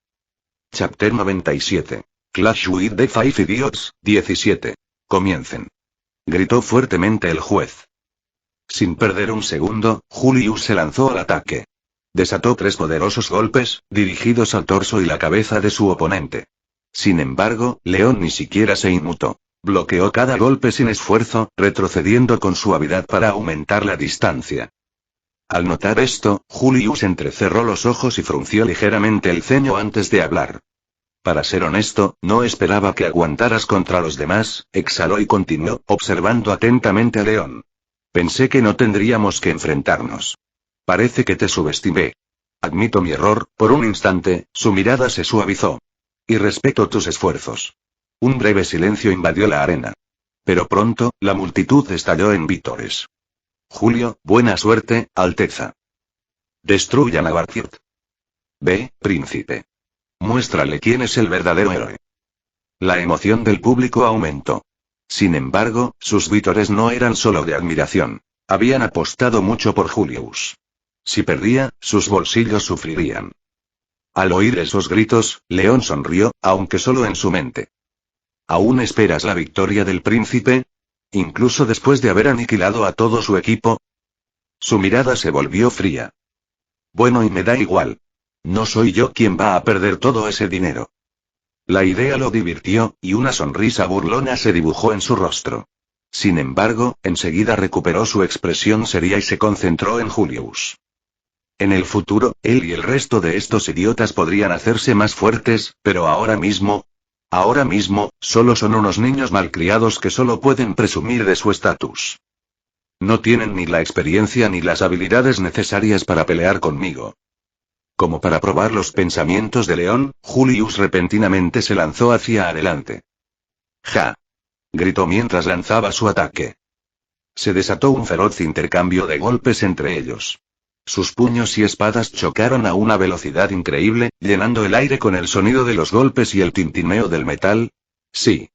Chapter 97. Clash with the Five Idiots, 17. Comiencen. Gritó fuertemente el juez. Sin perder un segundo, Julius se lanzó al ataque. Desató 3 poderosos golpes, dirigidos al torso y la cabeza de su oponente. Sin embargo, León ni siquiera se inmutó. Bloqueó cada golpe sin esfuerzo, retrocediendo con suavidad para aumentar la distancia. Al notar esto, Julius entrecerró los ojos y frunció ligeramente el ceño antes de hablar. Para ser honesto, no esperaba que aguantaras contra los demás, exhaló y continuó, observando atentamente a León. Pensé que no tendríamos que enfrentarnos. Parece que te subestimé. Admito mi error. Por un instante, su mirada se suavizó. Y respeto tus esfuerzos. Un breve silencio invadió la arena. Pero pronto, la multitud estalló en vítores. Julio, buena suerte, Alteza. Destruyan a Bartiert. Ve, príncipe. Muéstrale quién es el verdadero héroe. La emoción del público aumentó. Sin embargo, sus vítores no eran solo de admiración. Habían apostado mucho por Julius. Si perdía, sus bolsillos sufrirían. Al oír esos gritos, León sonrió, aunque solo en su mente. ¿Aún esperas la victoria del príncipe? ¿Incluso después de haber aniquilado a todo su equipo? Su mirada se volvió fría. Bueno, y me da igual. No soy yo quien va a perder todo ese dinero. La idea lo divirtió, y una sonrisa burlona se dibujó en su rostro. Sin embargo, enseguida recuperó su expresión seria y se concentró en Julius. En el futuro, él y el resto de estos idiotas podrían hacerse más fuertes, pero ahora mismo, solo son unos niños malcriados que solo pueden presumir de su estatus. No tienen ni la experiencia ni las habilidades necesarias para pelear conmigo. Como para probar los pensamientos de León, Julius repentinamente se lanzó hacia adelante. ¡Ja! Gritó mientras lanzaba su ataque. Se desató un feroz intercambio de golpes entre ellos. Sus puños y espadas chocaron a una velocidad increíble, llenando el aire con el sonido de los golpes y el tintineo del metal. Sí.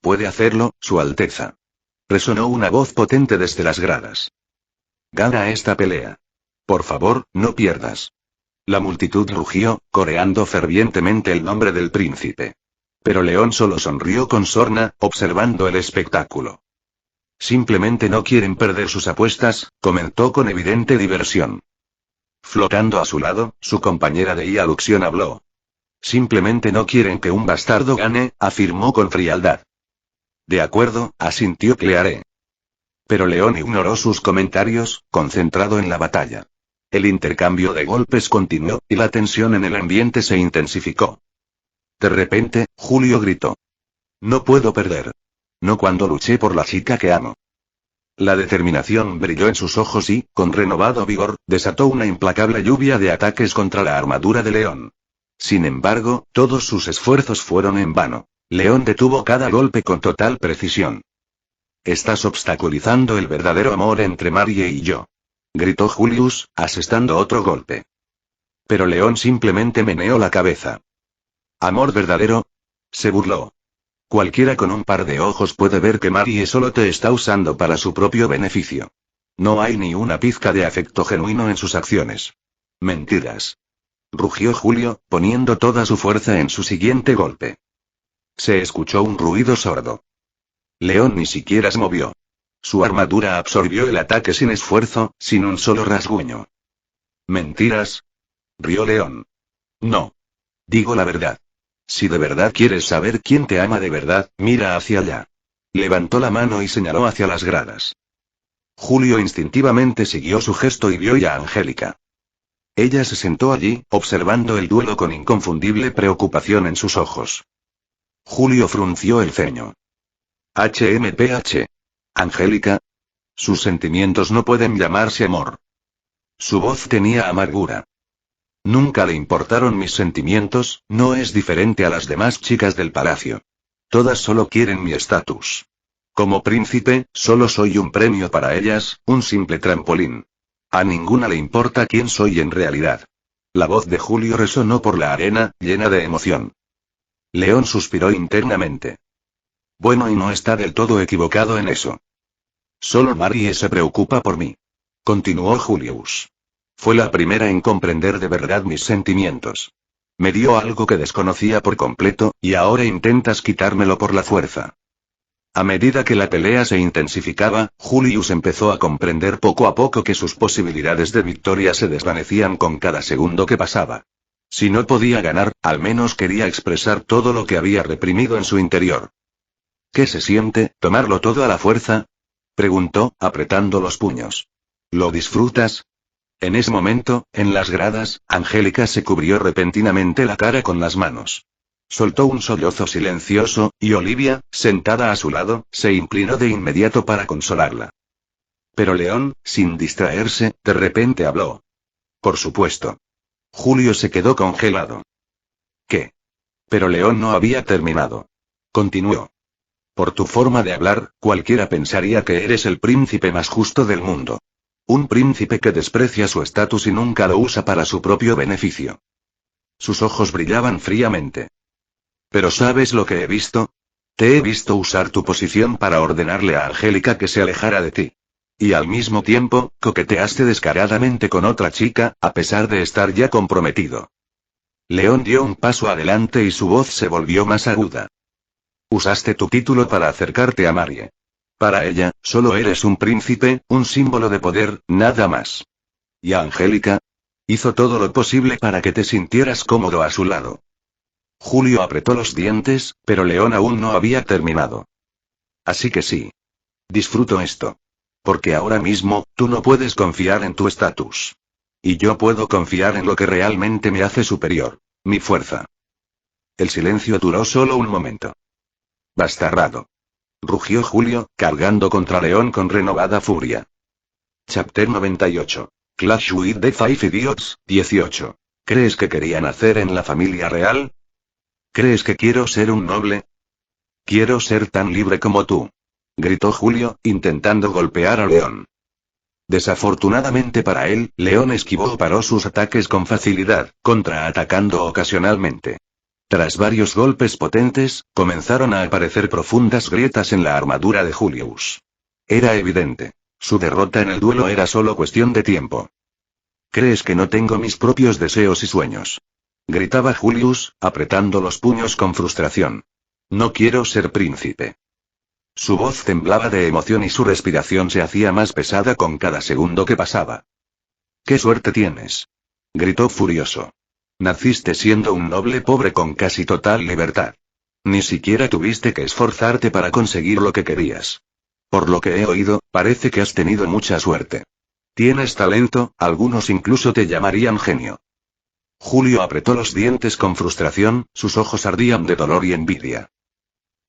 Puede hacerlo, Su Alteza. Resonó una voz potente desde las gradas. Gana esta pelea. Por favor, no pierdas. La multitud rugió, coreando fervientemente el nombre del príncipe. Pero León solo sonrió con sorna, observando el espectáculo. Simplemente no quieren perder sus apuestas, comentó con evidente diversión. Flotando a su lado, su compañera de Ialuxión habló. Simplemente no quieren que un bastardo gane, afirmó con frialdad. De acuerdo, asintió Clearé. Pero León ignoró sus comentarios, concentrado en la batalla. El intercambio de golpes continuó, y la tensión en el ambiente se intensificó. De repente, Julio gritó. No puedo perder. No cuando luché por la chica que amo. La determinación brilló en sus ojos y, con renovado vigor, desató una implacable lluvia de ataques contra la armadura de León. Sin embargo, todos sus esfuerzos fueron en vano. León detuvo cada golpe con total precisión. Estás obstaculizando el verdadero amor entre Marie y yo. gritó Julius, asestando otro golpe. Pero León simplemente meneó la cabeza. ¿Amor verdadero? Se burló. Cualquiera con un par de ojos puede ver que Marie solo te está usando para su propio beneficio. No hay ni una pizca de afecto genuino en sus acciones. Mentiras. Rugió Julio, poniendo toda su fuerza en su siguiente golpe. Se escuchó un ruido sordo. León ni siquiera se movió. Su armadura absorbió el ataque sin esfuerzo, sin un solo rasguño. ¿Mentiras? Rió León. No. Digo la verdad. Si de verdad quieres saber quién te ama de verdad, mira hacia allá. Levantó la mano y señaló hacia las gradas. Julio instintivamente siguió su gesto y vio ya a Angélica. Ella se sentó allí, observando el duelo con inconfundible preocupación en sus ojos. Julio frunció el ceño. HMPH. Angélica. Sus sentimientos no pueden llamarse amor. Su voz tenía amargura. Nunca le importaron mis sentimientos, no es diferente a las demás chicas del palacio. Todas solo quieren mi estatus. Como príncipe, solo soy un premio para ellas, un simple trampolín. A ninguna le importa quién soy en realidad. La voz de Julio resonó por la arena, llena de emoción. León suspiró internamente. Bueno, y no está del todo equivocado en eso. Solo Marie se preocupa por mí. Continuó Julius. Fue la primera en comprender de verdad mis sentimientos. Me dio algo que desconocía por completo, y ahora intentas quitármelo por la fuerza. A medida que la pelea se intensificaba, Julius empezó a comprender poco a poco que sus posibilidades de victoria se desvanecían con cada segundo que pasaba. Si no podía ganar, al menos quería expresar todo lo que había reprimido en su interior. ¿Qué se siente, tomarlo todo a la fuerza? Preguntó, apretando los puños. ¿Lo disfrutas? En ese momento, en las gradas, Angélica se cubrió repentinamente la cara con las manos. Soltó un sollozo silencioso, y Olivia, sentada a su lado, se inclinó de inmediato para consolarla. Pero León, sin distraerse, de repente habló. Por supuesto. Julio se quedó congelado. ¿Qué? Pero León no había terminado. Continuó. Por tu forma de hablar, cualquiera pensaría que eres el príncipe más justo del mundo. Un príncipe que desprecia su estatus y nunca lo usa para su propio beneficio. Sus ojos brillaban fríamente. ¿Pero sabes lo que he visto? Te he visto usar tu posición para ordenarle a Angélica que se alejara de ti. Y al mismo tiempo, coqueteaste descaradamente con otra chica, a pesar de estar ya comprometido. León dio un paso adelante y su voz se volvió más aguda. Usaste tu título para acercarte a Marie. Para ella, solo eres un príncipe, un símbolo de poder, nada más. ¿Y a Angélica? Hizo todo lo posible para que te sintieras cómodo a su lado. Julio apretó los dientes, pero León aún no había terminado. Así que sí. Disfruto esto. Porque ahora mismo, tú no puedes confiar en tu estatus. Y yo puedo confiar en lo que realmente me hace superior, mi fuerza. El silencio duró solo un momento. Bastarrado. Rugió Julio, cargando contra León con renovada furia. Chapter 98. Clash with the Five Idiots, 18. ¿Crees que quería nacer en la familia real? ¿Crees que quiero ser un noble? Quiero ser tan libre como tú. Gritó Julio, intentando golpear a León. Desafortunadamente para él, León esquivó o paró sus ataques con facilidad, contraatacando ocasionalmente. Tras varios golpes potentes, comenzaron a aparecer profundas grietas en la armadura de Julius. Era evidente. Su derrota en el duelo era solo cuestión de tiempo. ¿Crees que no tengo mis propios deseos y sueños? Gritaba Julius, apretando los puños con frustración. No quiero ser príncipe. Su voz temblaba de emoción y su respiración se hacía más pesada con cada segundo que pasaba. ¡Qué suerte tienes! Gritó furioso. Naciste siendo un noble pobre con casi total libertad. Ni siquiera tuviste que esforzarte para conseguir lo que querías. Por lo que he oído, parece que has tenido mucha suerte. Tienes talento, algunos incluso te llamarían genio. Julio apretó los dientes con frustración, sus ojos ardían de dolor y envidia.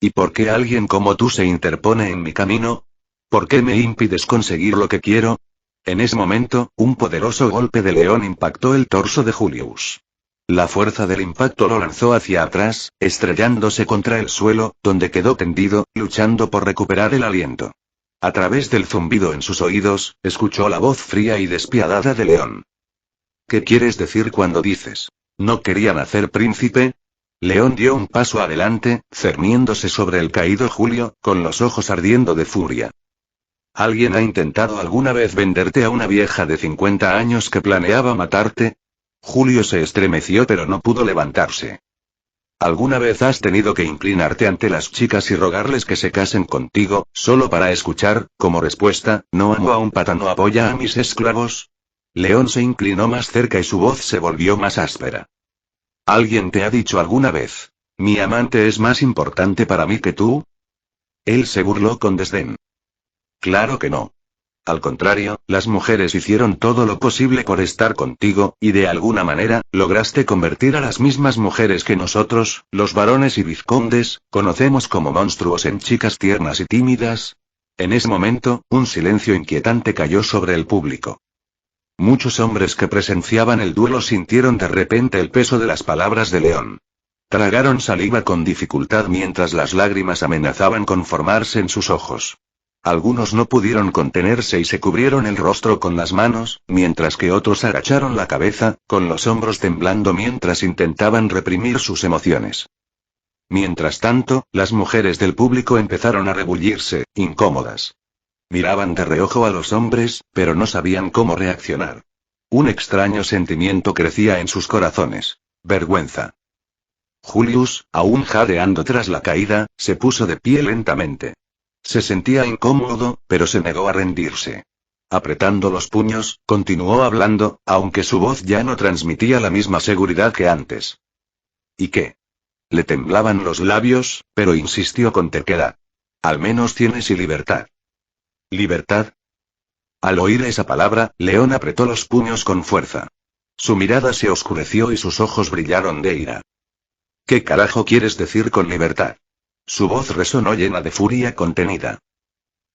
¿Y por qué alguien como tú se interpone en mi camino? ¿Por qué me impides conseguir lo que quiero? En ese momento, un poderoso golpe de León impactó el torso de Julius. La fuerza del impacto lo lanzó hacia atrás, estrellándose contra el suelo, donde quedó tendido, luchando por recuperar el aliento. A través del zumbido en sus oídos, escuchó la voz fría y despiadada de León. ¿Qué quieres decir cuando dices, no quería nacer príncipe? León dio un paso adelante, cerniéndose sobre el caído Julio, con los ojos ardiendo de furia. ¿Alguien ha intentado alguna vez venderte a una vieja de 50 años que planeaba matarte? Julio se estremeció pero no pudo levantarse. ¿Alguna vez has tenido que inclinarte ante las chicas y rogarles que se casen contigo, solo para escuchar, como respuesta, no amo a un pata, no apoya a mis esclavos? León se inclinó más cerca y su voz se volvió más áspera. ¿Alguien te ha dicho alguna vez, mi amante es más importante para mí que tú? Él se burló con desdén. Claro que no. Al contrario, las mujeres hicieron todo lo posible por estar contigo, y de alguna manera, lograste convertir a las mismas mujeres que nosotros, los varones y vizcondes, conocemos como monstruos en chicas tiernas y tímidas. En ese momento, un silencio inquietante cayó sobre el público. Muchos hombres que presenciaban el duelo sintieron de repente el peso de las palabras de León. Tragaron saliva con dificultad mientras las lágrimas amenazaban con formarse en sus ojos. Algunos no pudieron contenerse y se cubrieron el rostro con las manos, mientras que otros agacharon la cabeza, con los hombros temblando mientras intentaban reprimir sus emociones. Mientras tanto, las mujeres del público empezaron a rebullirse, incómodas. Miraban de reojo a los hombres, pero no sabían cómo reaccionar. Un extraño sentimiento crecía en sus corazones. Vergüenza. Julius, aún jadeando tras la caída, se puso de pie lentamente. Se sentía incómodo, pero se negó a rendirse. Apretando los puños, continuó hablando, aunque su voz ya no transmitía la misma seguridad que antes. ¿Y qué? Le temblaban los labios, pero insistió con terquedad. Al menos tienes libertad. ¿Libertad? Al oír esa palabra, León apretó los puños con fuerza. Su mirada se oscureció y sus ojos brillaron de ira. ¿Qué carajo quieres decir con libertad? Su voz resonó llena de furia contenida.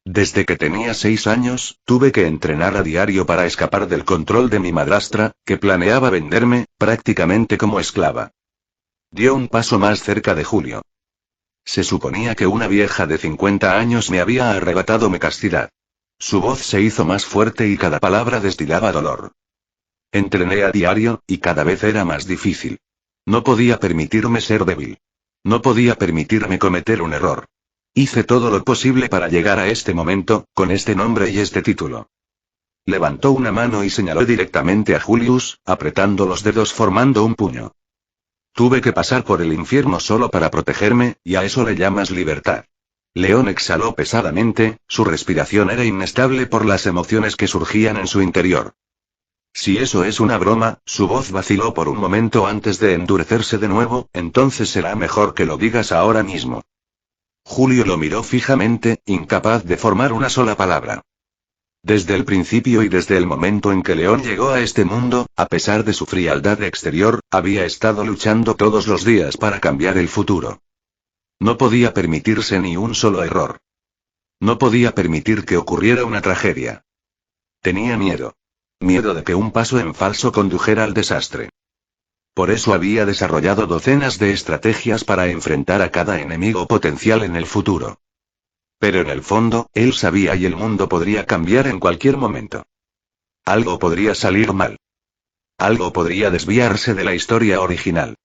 Desde que tenía 6 años, tuve que entrenar a diario para escapar del control de mi madrastra, que planeaba venderme, prácticamente como esclava. Dio un paso más cerca de Julio. Se suponía que una vieja de 50 años me había arrebatado mi castidad. Su voz se hizo más fuerte y cada palabra destilaba dolor. Entrené a diario, y cada vez era más difícil. No podía permitirme ser débil. No podía permitirme cometer un error. Hice todo lo posible para llegar a este momento, con este nombre y este título. Levantó una mano y señaló directamente a Julius, apretando los dedos formando un puño. Tuve que pasar por el infierno solo para protegerme, y a eso le llamas libertad. León exhaló pesadamente, su respiración era inestable por las emociones que surgían en su interior. Si eso es una broma, su voz vaciló por un momento antes de endurecerse de nuevo, entonces será mejor que lo digas ahora mismo. Julio lo miró fijamente, incapaz de formar una sola palabra. Desde el principio y desde el momento en que León llegó a este mundo, a pesar de su frialdad exterior, había estado luchando todos los días para cambiar el futuro. No podía permitirse ni un solo error. No podía permitir que ocurriera una tragedia. Tenía miedo. Miedo de que un paso en falso condujera al desastre. Por eso había desarrollado docenas de estrategias para enfrentar a cada enemigo potencial en el futuro. Pero en el fondo, él sabía y el mundo podría cambiar en cualquier momento. Algo podría salir mal. Algo podría desviarse de la historia original.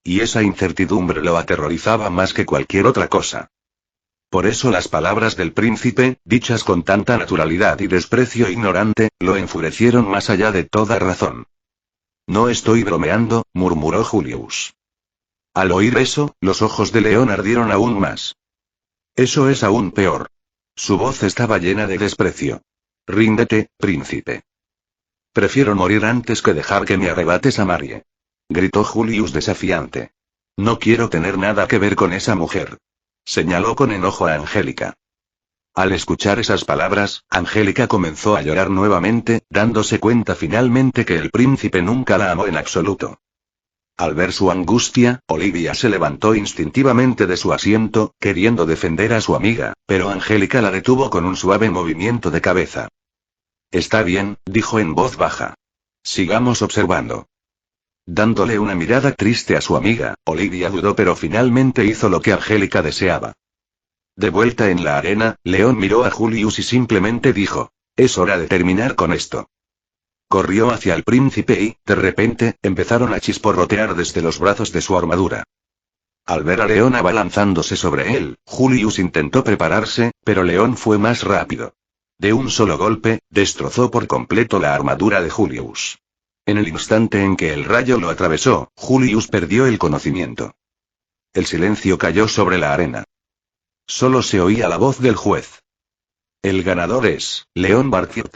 Y esa incertidumbre lo aterrorizaba más que cualquier otra cosa. Por eso las palabras del príncipe, dichas con tanta naturalidad y desprecio ignorante, lo enfurecieron más allá de toda razón. No estoy bromeando, murmuró Julius. Al oír eso, los ojos de León ardieron aún más. Eso es aún peor. Su voz estaba llena de desprecio. Ríndete, príncipe. Prefiero morir antes que dejar que me arrebates a Marie. Gritó Julius desafiante. No quiero tener nada que ver con esa mujer. Señaló con enojo a Angélica. Al escuchar esas palabras, Angélica comenzó a llorar nuevamente, dándose cuenta finalmente que el príncipe nunca la amó en absoluto. Al ver su angustia, Olivia se levantó instintivamente de su asiento, queriendo defender a su amiga, pero Angélica la detuvo con un suave movimiento de cabeza. Está bien, dijo en voz baja. Sigamos observando. Dándole una mirada triste a su amiga, Olivia dudó pero finalmente hizo lo que Angélica deseaba. De vuelta en la arena, León miró a Julius y simplemente dijo: es hora de terminar con esto. Corrió hacia el príncipe y, de repente, empezaron a chisporrotear desde los brazos de su armadura. Al ver a León abalanzándose sobre él, Julius intentó prepararse, pero León fue más rápido. De un solo golpe, destrozó por completo la armadura de Julius. En el instante en que el rayo lo atravesó, Julius perdió el conocimiento. El silencio cayó sobre la arena. Solo se oía la voz del juez. El ganador es León Barfield.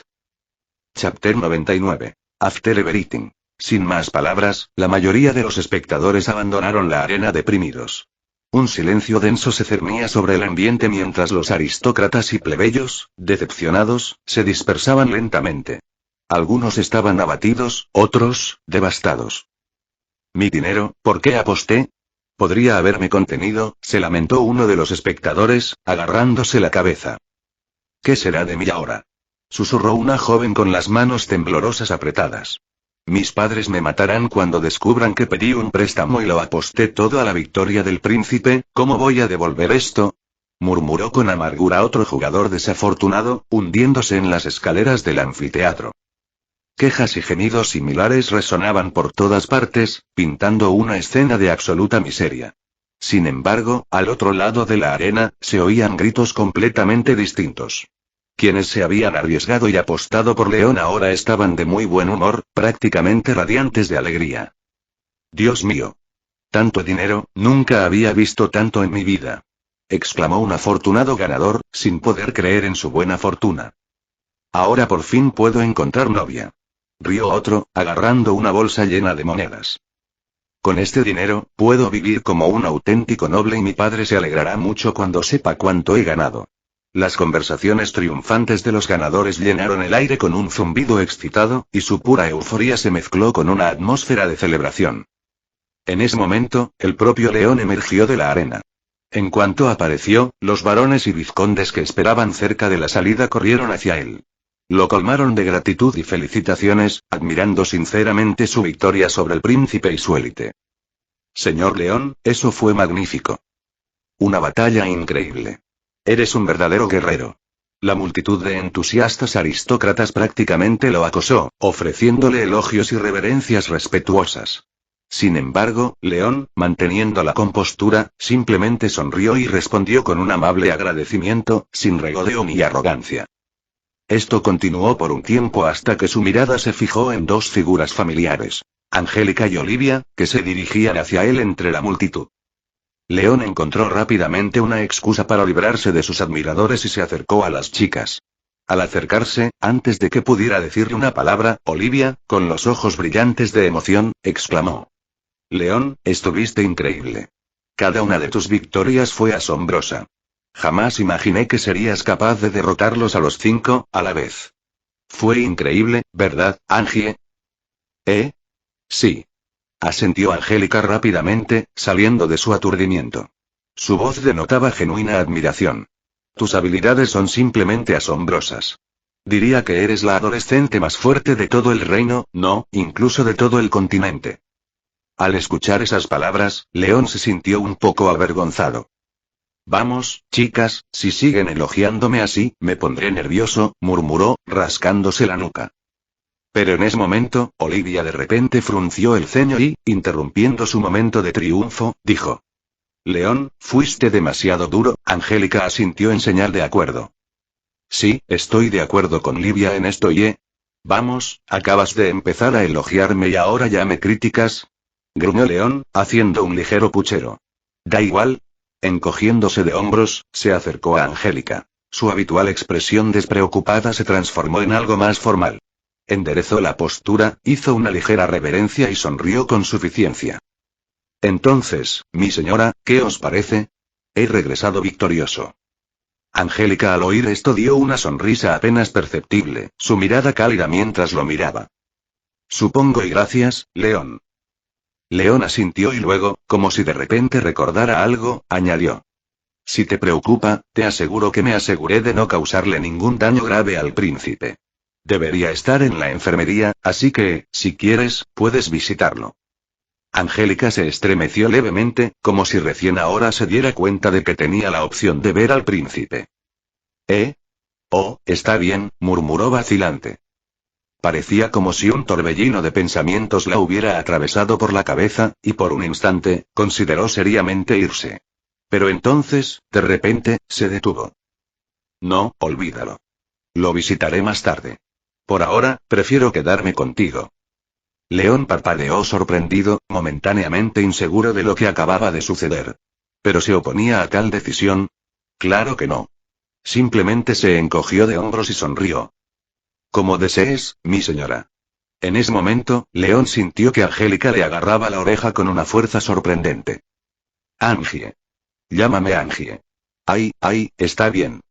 Chapter 99. After Everything. Sin más palabras, la mayoría de los espectadores abandonaron la arena deprimidos. Un silencio denso se cernía sobre el ambiente mientras los aristócratas y plebeyos, decepcionados, se dispersaban lentamente. Algunos estaban abatidos, otros, devastados. Mi dinero, ¿por qué aposté? Podría haberme contenido, se lamentó uno de los espectadores, agarrándose la cabeza. ¿Qué será de mí ahora? Susurró una joven con las manos temblorosas apretadas. Mis padres me matarán cuando descubran que pedí un préstamo y lo aposté todo a la victoria del príncipe. ¿Cómo voy a devolver esto? Murmuró con amargura otro jugador desafortunado, hundiéndose en las escaleras del anfiteatro. Quejas y gemidos similares resonaban por todas partes, pintando una escena de absoluta miseria. Sin embargo, al otro lado de la arena, se oían gritos completamente distintos. Quienes se habían arriesgado y apostado por León ahora estaban de muy buen humor, prácticamente radiantes de alegría. Dios mío. Tanto dinero, nunca había visto tanto en mi vida. Exclamó un afortunado ganador, sin poder creer en su buena fortuna. Ahora por fin puedo encontrar novia. Rió otro, agarrando una bolsa llena de monedas. Con este dinero, puedo vivir como un auténtico noble y mi padre se alegrará mucho cuando sepa cuánto he ganado. Las conversaciones triunfantes de los ganadores llenaron el aire con un zumbido excitado, y su pura euforía se mezcló con una atmósfera de celebración. En ese momento, el propio León emergió de la arena. En cuanto apareció, los varones y vizcondes que esperaban cerca de la salida corrieron hacia él. Lo colmaron de gratitud y felicitaciones, admirando sinceramente su victoria sobre el príncipe y su élite. Señor León, eso fue magnífico. Una batalla increíble. Eres un verdadero guerrero. La multitud de entusiastas aristócratas prácticamente lo acosó, ofreciéndole elogios y reverencias respetuosas. Sin embargo, León, manteniendo la compostura, simplemente sonrió y respondió con un amable agradecimiento, sin regodeo ni arrogancia. Esto continuó por un tiempo hasta que su mirada se fijó en dos figuras familiares, Angélica y Olivia, que se dirigían hacia él entre la multitud. León encontró rápidamente una excusa para librarse de sus admiradores y se acercó a las chicas. Al acercarse, antes de que pudiera decirle una palabra, Olivia, con los ojos brillantes de emoción, exclamó: León, estuviste increíble. Cada una de tus victorias fue asombrosa. Jamás imaginé que serías capaz de derrotarlos a los 5, a la vez. Fue increíble, ¿verdad, Angie? Sí. Asintió Angélica rápidamente, saliendo de su aturdimiento. Su voz denotaba genuina admiración. Tus habilidades son simplemente asombrosas. Diría que eres la adolescente más fuerte de todo el reino, no, incluso de todo el continente. Al escuchar esas palabras, León se sintió un poco avergonzado. Vamos, chicas, si siguen elogiándome así, me pondré nervioso, murmuró, rascándose la nuca. Pero en ese momento, Olivia de repente frunció el ceño y, interrumpiendo su momento de triunfo, dijo: León, fuiste demasiado duro. Angélica asintió en señal de acuerdo. Sí, estoy de acuerdo con Livia en esto y Vamos, acabas de empezar a elogiarme y ahora ya me criticas. Gruñó León, haciendo un ligero puchero. Da igual. Encogiéndose de hombros, se acercó a Angélica. Su habitual expresión despreocupada se transformó en algo más formal. Enderezó la postura, hizo una ligera reverencia y sonrió con suficiencia. Entonces, mi señora, ¿qué os parece? He regresado victorioso. Angélica al oír esto dio una sonrisa apenas perceptible, su mirada cálida mientras lo miraba. Supongo y gracias, León. León asintió y luego, como si de repente recordara algo, añadió: Si te preocupa, te aseguro que me aseguré de no causarle ningún daño grave al príncipe. Debería estar en la enfermería, así que, si quieres, puedes visitarlo. Angélica se estremeció levemente, como si recién ahora se diera cuenta de que tenía la opción de ver al príncipe. Oh, está bien, murmuró vacilante. Parecía como si un torbellino de pensamientos la hubiera atravesado por la cabeza, y por un instante, consideró seriamente irse. Pero entonces, de repente, se detuvo. No, olvídalo. Lo visitaré más tarde. Por ahora, prefiero quedarme contigo. León parpadeó sorprendido, momentáneamente inseguro de lo que acababa de suceder. ¿Pero se oponía a tal decisión? Claro que no. Simplemente se encogió de hombros y sonrió. Como desees, mi señora. En ese momento, León sintió que Angélica le agarraba la oreja con una fuerza sorprendente. Angie. Llámame Angie. Ay, está bien.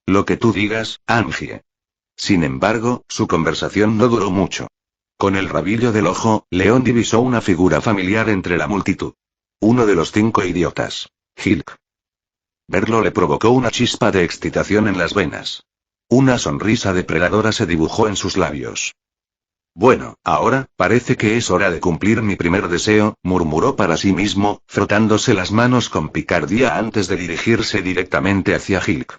Lo que tú digas, Angie. Sin embargo, su conversación no duró mucho. Con el rabillo del ojo, León divisó una figura familiar entre la multitud. Uno de los 5 idiotas. Hilk. Verlo le provocó una chispa de excitación en las venas. Una sonrisa depredadora se dibujó en sus labios. Bueno, ahora, parece que es hora de cumplir mi primer deseo, murmuró para sí mismo, frotándose las manos con picardía antes de dirigirse directamente hacia Hilk.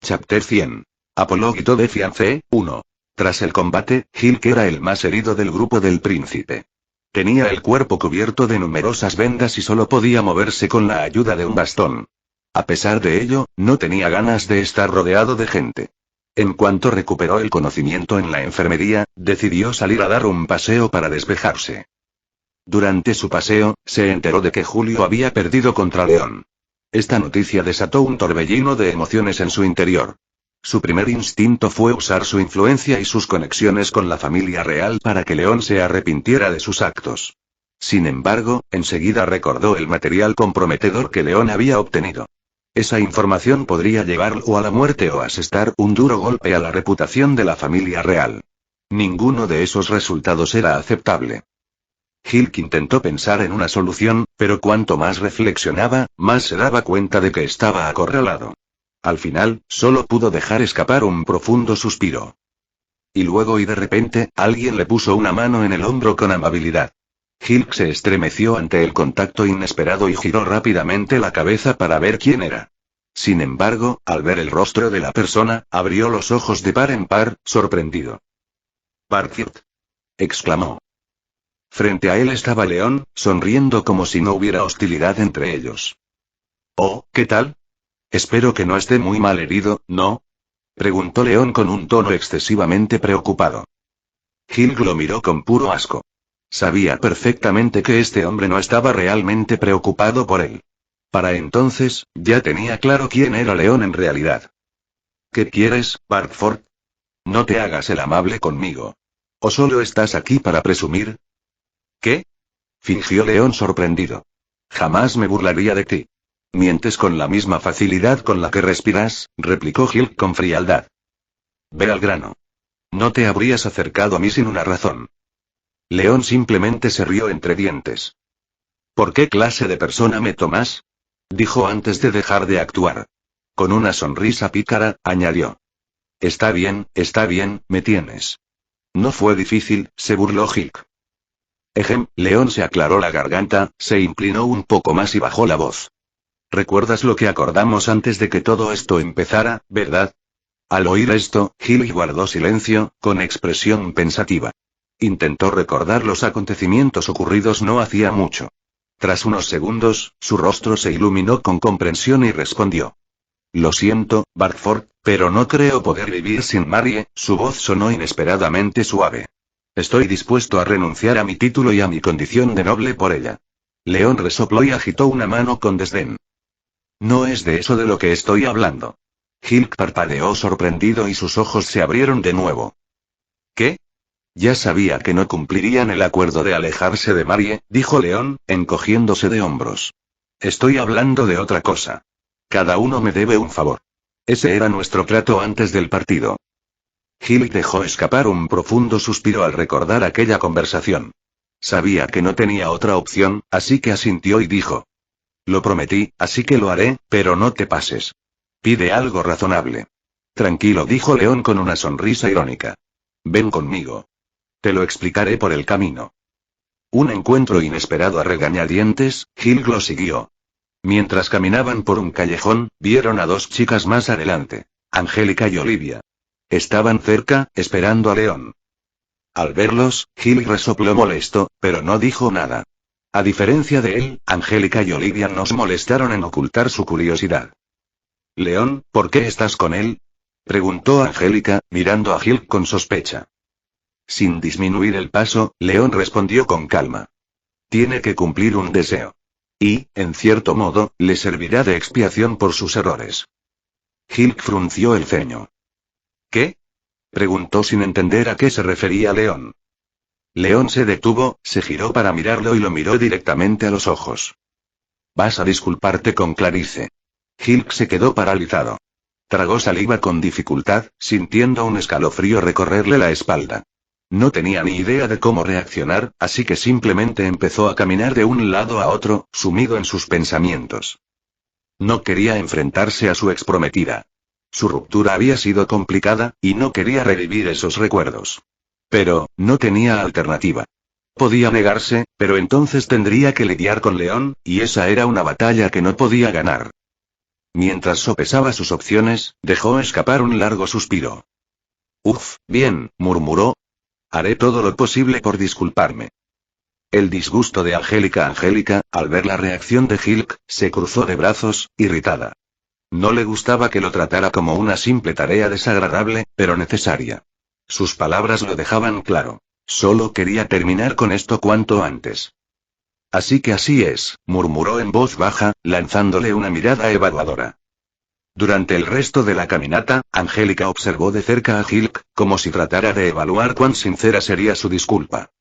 Chapter 100. Apologito de fiancé, 1. Tras el combate, Hilk era el más herido del grupo del príncipe. Tenía el cuerpo cubierto de numerosas vendas y solo podía moverse con la ayuda de un bastón. A pesar de ello, no tenía ganas de estar rodeado de gente. En cuanto recuperó el conocimiento en la enfermería, decidió salir a dar un paseo para despejarse. Durante su paseo, se enteró de que Julio había perdido contra León. Esta noticia desató un torbellino de emociones en su interior. Su primer instinto fue usar su influencia y sus conexiones con la familia real para que León se arrepintiera de sus actos. Sin embargo, enseguida recordó el material comprometedor que León había obtenido. Esa información podría llevarlo a la muerte o asestar un duro golpe a la reputación de la familia real. Ninguno de esos resultados era aceptable. Hilk intentó pensar en una solución, pero cuanto más reflexionaba, más se daba cuenta de que estaba acorralado. Al final, solo pudo dejar escapar un profundo suspiro. Y luego de repente, alguien le puso una mano en el hombro con amabilidad. Hilk se estremeció ante el contacto inesperado y giró rápidamente la cabeza para ver quién era. Sin embargo, al ver el rostro de la persona, abrió los ojos de par en par, sorprendido. «Barkhirt», exclamó. Frente a él estaba León, sonriendo como si no hubiera hostilidad entre ellos. «Oh, ¿qué tal? Espero que no esté muy mal herido, ¿no?», preguntó León con un tono excesivamente preocupado. Hilk lo miró con puro asco. Sabía perfectamente que este hombre no estaba realmente preocupado por él. Para entonces, ya tenía claro quién era León en realidad. ¿Qué quieres, Barkford? No te hagas el amable conmigo. ¿O solo estás aquí para presumir? ¿Qué? Fingió León sorprendido. Jamás me burlaría de ti. Mientes con la misma facilidad con la que respiras, replicó Hilk con frialdad. Ve al grano. No te habrías acercado a mí sin una razón. León simplemente se rió entre dientes. ¿Por qué clase de persona me tomas?, dijo antes de dejar de actuar. Con una sonrisa pícara, añadió. Está bien, me tienes. No fue difícil, se burló Hilk. León se aclaró la garganta, se inclinó un poco más y bajó la voz. ¿Recuerdas lo que acordamos antes de que todo esto empezara, verdad? Al oír esto, Hilk guardó silencio, con expresión pensativa. Intentó recordar los acontecimientos ocurridos no hacía mucho. Tras unos segundos, su rostro se iluminó con comprensión y respondió. Lo siento, Barkford, pero no creo poder vivir sin Marie, su voz sonó inesperadamente suave. Estoy dispuesto a renunciar a mi título y a mi condición de noble por ella. León resopló y agitó una mano con desdén. No es de eso de lo que estoy hablando. Hilk parpadeó sorprendido y sus ojos se abrieron de nuevo. ¿Qué? Ya sabía que no cumplirían el acuerdo de alejarse de Marie, dijo León, encogiéndose de hombros. Estoy hablando de otra cosa. Cada uno me debe un favor. Ese era nuestro trato antes del partido. Hilk dejó escapar un profundo suspiro al recordar aquella conversación. Sabía que no tenía otra opción, así que asintió y dijo. Lo prometí, así que lo haré, pero no te pases. Pide algo razonable. Tranquilo, dijo León con una sonrisa irónica. Ven conmigo. Te lo explicaré por el camino. Un encuentro inesperado a regañadientes, Hilk lo siguió. Mientras caminaban por un callejón, vieron a dos chicas más adelante. Angélica y Olivia. Estaban cerca, esperando a León. Al verlos, Hilk resopló molesto, pero no dijo nada. A diferencia de él, Angélica y Olivia no se molestaron en ocultar su curiosidad. León, ¿por qué estás con él? Preguntó Angélica, mirando a Hilk con sospecha. Sin disminuir el paso, León respondió con calma. Tiene que cumplir un deseo. Y, en cierto modo, le servirá de expiación por sus errores. Hilk frunció el ceño. ¿Qué? Preguntó sin entender a qué se refería León. León se detuvo, se giró para mirarlo y lo miró directamente a los ojos. Vas a disculparte con Clarice. Hilk se quedó paralizado. Tragó saliva con dificultad, sintiendo un escalofrío recorrerle la espalda. No tenía ni idea de cómo reaccionar, así que simplemente empezó a caminar de un lado a otro, sumido en sus pensamientos. No quería enfrentarse a su exprometida. Su ruptura había sido complicada, y no quería revivir esos recuerdos. Pero, no tenía alternativa. Podía negarse, pero entonces tendría que lidiar con León, y esa era una batalla que no podía ganar. Mientras sopesaba sus opciones, dejó escapar un largo suspiro. Bien, murmuró. Haré todo lo posible por disculparme. El disgusto de Angélica, al ver la reacción de Hilk, se cruzó de brazos, irritada. No le gustaba que lo tratara como una simple tarea desagradable, pero necesaria. Sus palabras lo dejaban claro. Solo quería terminar con esto cuanto antes. Así que así es, murmuró en voz baja, lanzándole una mirada evaluadora. Durante el resto de la caminata, Angélica observó de cerca a Hilk, como si tratara de evaluar cuán sincera sería su disculpa.